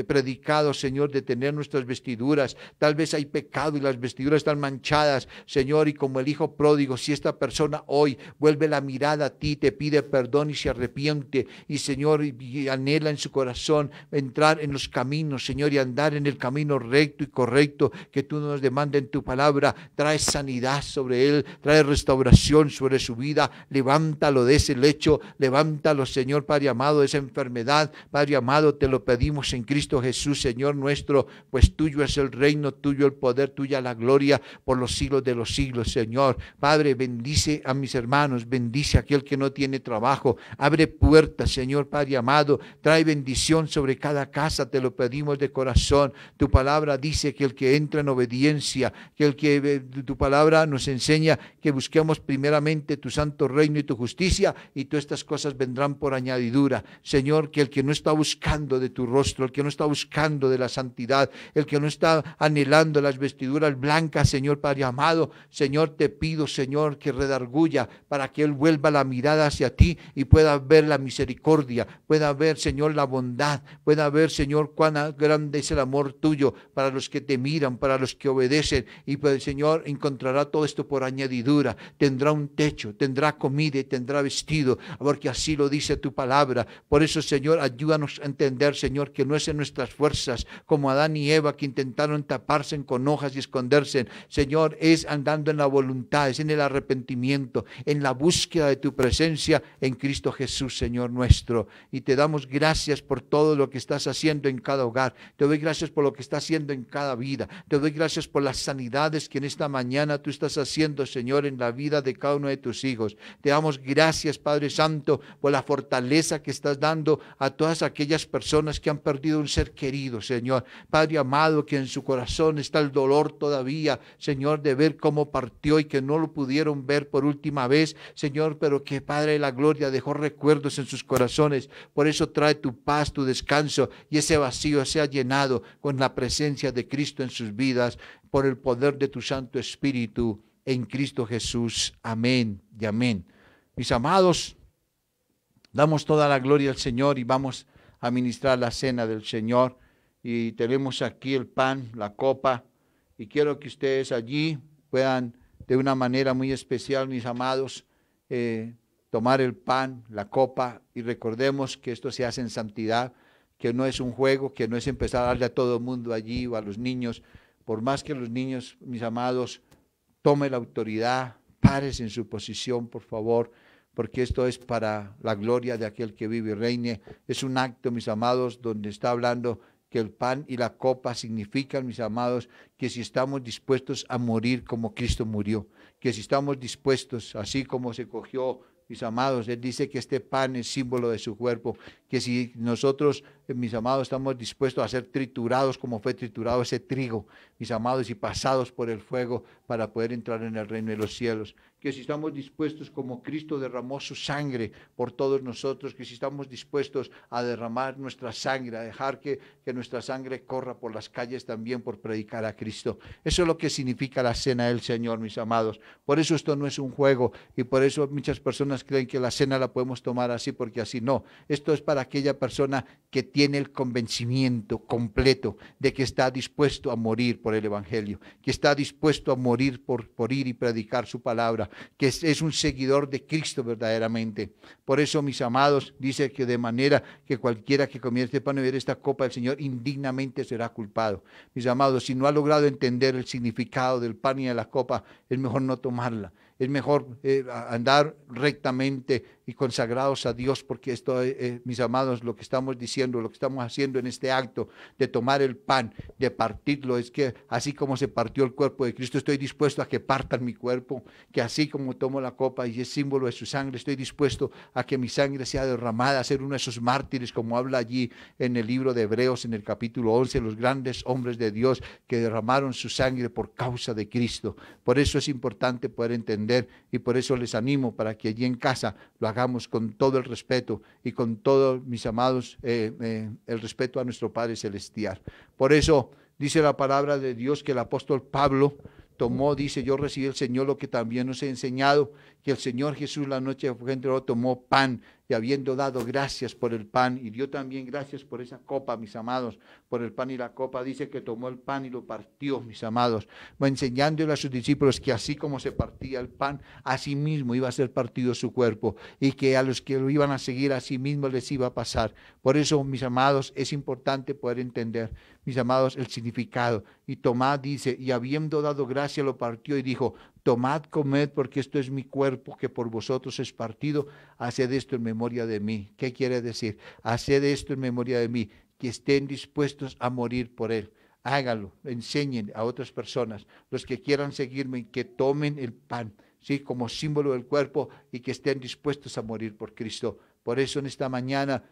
predicado, Señor, de tener nuestras vestiduras. Tal vez hay pecado y las vestiduras están manchadas, Señor, y como el hijo pródigo, si esta persona hoy vuelve la mirada a ti, te pide perdón y se arrepiente, y Señor, y anhela en su corazón entrar andar en los caminos, Señor, y andar en el camino recto y correcto que tú nos demandas en tu palabra. Trae sanidad sobre él, trae restauración sobre su vida. Levántalo de ese lecho, levántalo, Señor, Padre amado, de esa enfermedad. Padre amado, te lo pedimos en Cristo Jesús, Señor nuestro, pues tuyo es el reino, tuyo el poder, tuya la gloria por los siglos de los siglos, Señor. Padre, bendice a mis hermanos, bendice a aquel que no tiene trabajo, abre puertas, Señor Padre amado, trae bendición sobre cada casa, te lo pedimos de corazón. Tu palabra dice que el que entra en obediencia, tu palabra nos enseña que busquemos primeramente tu santo reino y tu justicia, y todas estas cosas vendrán por añadidura. Señor, que el que no está buscando de tu rostro, el que no está buscando de la santidad, el que no está anhelando las vestiduras blancas, Señor Padre amado, Señor, te pido, Señor, que redarguya para que él vuelva la mirada hacia ti y pueda ver la misericordia, pueda ver, Señor, la bondad, pueda ver, Señor, cuán grande es el amor tuyo para los que te miran, para los que obedecen, y pues, Señor, encontrará todo esto por añadidura. Tendrá un techo, tendrá comida y tendrá vestido, porque así lo dice tu palabra. Por eso, Señor, ayúdanos a entender, Señor, que no es en nuestras fuerzas, como Adán y Eva, que intentaron taparse con hojas y esconderse. Señor, es andando en la voluntad, es en el arrepentimiento, en la búsqueda de tu presencia en Cristo Jesús, Señor nuestro. Y te damos gracias por todo lo que estás haciendo en cada hogar. Te doy gracias por lo que estás haciendo en cada vida. Te doy gracias por las sanidades que en esta mañana tú estás haciendo, Señor, en la vida de cada uno de tus hijos. Te damos gracias, Padre Santo, por la fortaleza que estás dando a todas aquellas personas que han perdido un ser querido, Señor. Padre amado, que en su corazón está el dolor todavía, Señor, de ver cómo partió y que no lo pudieron ver por última vez, Señor, pero que Padre de la gloria dejó recuerdos en sus corazones. Por eso trae tu paz, tu descanso, y ese vacío sea llenado con la presencia de Cristo en sus vidas, por el poder de tu Santo Espíritu, en Cristo Jesús. Amén y amén. Mis amados, damos toda la gloria al Señor y vamos a ministrar la cena del Señor. Y tenemos aquí el pan, la copa, y quiero que ustedes allí puedan de una manera muy especial, mis amados, tomar el pan, la copa, y recordemos que esto se hace en santidad, que no es un juego, que no es empezar a darle a todo el mundo allí o a los niños. Por más que los niños, mis amados, tomen la autoridad, párese en su posición, por favor, porque esto es para la gloria de aquel que vive y reine. Es un acto, mis amados, donde está hablando que el pan y la copa significan, mis amados, que si estamos dispuestos a morir como Cristo murió, que si estamos dispuestos, así como se cogió, mis amados, Él dice que este pan es símbolo de su cuerpo, que si nosotros, mis amados, estamos dispuestos a ser triturados como fue triturado ese trigo, mis amados, y pasados por el fuego para poder entrar en el reino de los cielos, que si estamos dispuestos como Cristo derramó su sangre por todos nosotros, que si estamos dispuestos a derramar nuestra sangre, a dejar que nuestra sangre corra por las calles también por predicar a Cristo. Eso es lo que significa la cena del Señor, mis amados. Por eso esto no es un juego, y por eso muchas personas creen que la cena la podemos tomar así, porque así no. Esto es para aquella persona que tiene el convencimiento completo de que está dispuesto a morir por el Evangelio, que está dispuesto a morir por ir y predicar su palabra, que es un seguidor de Cristo verdaderamente. Por eso, mis amados, dice que de manera que cualquiera que comiera este pan y bebiera esta copa del Señor indignamente será culpado. Mis amados, si no ha logrado entender el significado del pan y de la copa, es mejor no tomarla. Es mejor andar rectamente y consagrados a Dios, porque esto, mis amados, lo que estamos diciendo, lo que estamos haciendo en este acto de tomar el pan, de partirlo, es que así como se partió el cuerpo de Cristo, estoy dispuesto a que partan mi cuerpo, que así como tomo la copa y es símbolo de su sangre, estoy dispuesto a que mi sangre sea derramada, a ser uno de esos mártires, como habla allí en el libro de Hebreos, en el capítulo 11, los grandes hombres de Dios que derramaron su sangre por causa de Cristo. Por eso es importante poder entender, y por eso les animo para que allí en casa lo hagamos con todo el respeto y con todo, mis amados, el respeto a nuestro Padre Celestial. Por eso dice la palabra de Dios que el apóstol Pablo tomó, dice, yo recibí del Señor lo que también os he enseñado, que el Señor Jesús la noche que fue entregado tomó pan y habiendo dado gracias por el pan, y dio también gracias por esa copa, mis amados, por el pan y la copa, dice que tomó el pan y lo partió, mis amados, enseñándole a sus discípulos que así como se partía el pan, así mismo iba a ser partido su cuerpo, y que a los que lo iban a seguir, así mismo les iba a pasar. Por eso, mis amados, es importante poder entender, mis amados, el significado. Y Tomás dice, y habiendo dado gracia, lo partió y dijo, tomad, comed, porque esto es mi cuerpo que por vosotros es partido, haced esto en memoria de mí. ¿Qué quiere decir? Haced esto en memoria de mí, que estén dispuestos a morir por él. Háganlo, enseñen a otras personas, los que quieran seguirme, que tomen el pan, ¿sí? Como símbolo del cuerpo y que estén dispuestos a morir por Cristo. Por eso en esta mañana,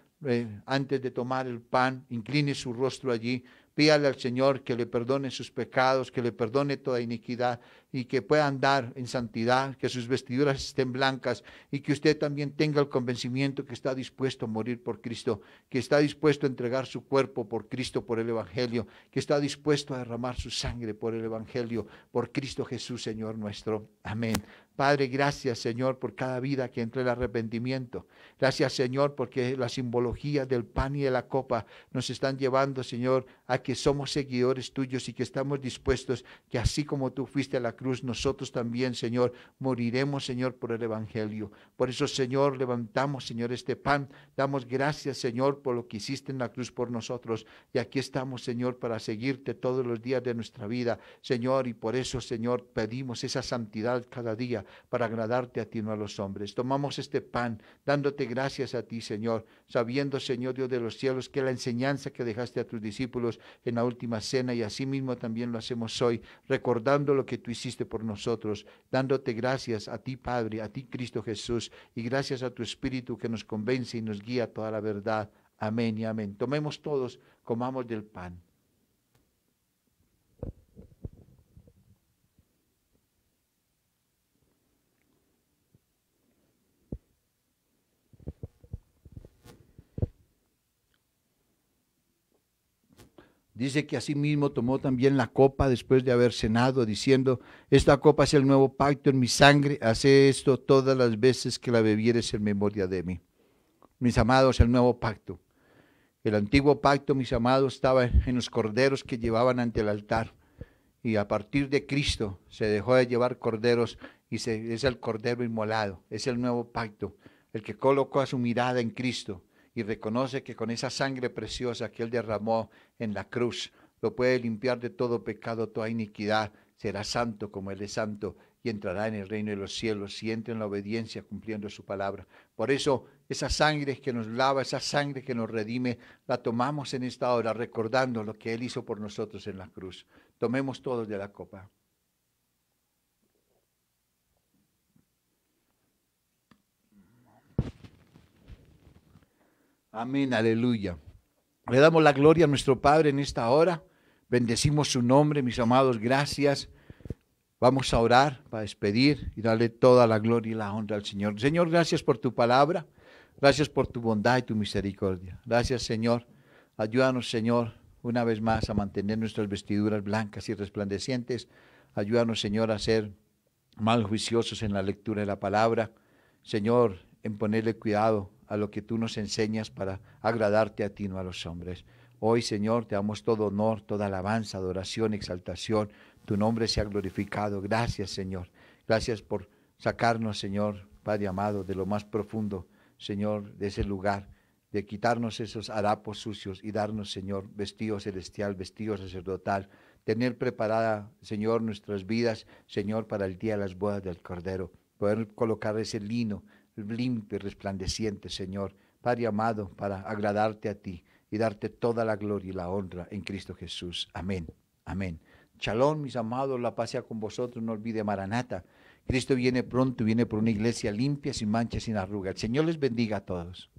antes de tomar el pan, incline su rostro allí, pídale al Señor que le perdone sus pecados, que le perdone toda iniquidad y que pueda andar en santidad, que sus vestiduras estén blancas y que usted también tenga el convencimiento que está dispuesto a morir por Cristo, que está dispuesto a entregar su cuerpo por Cristo, por el Evangelio, que está dispuesto a derramar su sangre por el Evangelio, por Cristo Jesús, Señor nuestro. Amén. Padre, gracias, Señor, por cada vida que entra el arrepentimiento. Gracias, Señor, porque la simbología del pan y de la copa nos están llevando, Señor, a que somos seguidores tuyos y que estamos dispuestos, que así como tú fuiste a la cruz, nosotros también, Señor, moriremos, Señor, por el Evangelio. Por eso, Señor, levantamos, Señor, este pan. Damos gracias, Señor, por lo que hiciste en la cruz por nosotros. Y aquí estamos, Señor, para seguirte todos los días de nuestra vida, Señor. Y por eso, Señor, pedimos esa santidad cada día para agradarte a ti, no a los hombres. Tomamos este pan, dándote gracias a ti, Señor, sabiendo, Señor Dios de los cielos, que la enseñanza que dejaste a tus discípulos en la última cena, y así mismo también lo hacemos hoy, recordando lo que tú hiciste por nosotros, dándote gracias a ti, Padre, a ti, Cristo Jesús, y gracias a tu Espíritu que nos convence y nos guía a toda la verdad. Amén y amén. Tomemos todos, comamos del pan. Dice que asimismo tomó también la copa después de haber cenado, diciendo, esta copa es el nuevo pacto en mi sangre, hace esto todas las veces que la bebieres en memoria de mí. Mis amados, el nuevo pacto. El antiguo pacto, mis amados, estaba en los corderos que llevaban ante el altar. Y a partir de Cristo se dejó de llevar corderos y es el cordero inmolado. Es el nuevo pacto, el que colocó su mirada en Cristo y reconoce que con esa sangre preciosa que Él derramó en la cruz, lo puede limpiar de todo pecado, toda iniquidad, será santo como Él es santo y entrará en el reino de los cielos y entra en la obediencia cumpliendo su palabra. Por eso esa sangre que nos lava, esa sangre que nos redime, la tomamos en esta hora recordando lo que Él hizo por nosotros en la cruz. Tomemos todos de la copa. Amén, aleluya. Le damos la gloria a nuestro Padre en esta hora. Bendecimos su nombre, mis amados, gracias. Vamos a orar para despedir y darle toda la gloria y la honra al Señor. Señor, gracias por tu palabra. Gracias por tu bondad y tu misericordia. Gracias, Señor. Ayúdanos, Señor, una vez más a mantener nuestras vestiduras blancas y resplandecientes. Ayúdanos, Señor, a ser más juiciosos en la lectura de la palabra. Señor, en ponerle cuidado a lo que tú nos enseñas para agradarte a ti, no a los hombres. Hoy, Señor, te damos todo honor, toda alabanza, adoración, exaltación. Tu nombre sea glorificado. Gracias, Señor. Gracias por sacarnos, Señor, Padre amado, de lo más profundo, Señor, de ese lugar, de quitarnos esos harapos sucios y darnos, Señor, vestido celestial, vestido sacerdotal, tener preparada, Señor, nuestras vidas, Señor, para el día de las bodas del Cordero, poder colocar ese lino limpio y resplandeciente, Señor, Padre amado, para agradarte a ti y darte toda la gloria y la honra en Cristo Jesús. Amén. Amén. Shalom, mis amados, la paz sea con vosotros, no olvide Maranata. Cristo viene pronto, viene por una iglesia limpia, sin mancha, sin arruga. El Señor les bendiga a todos.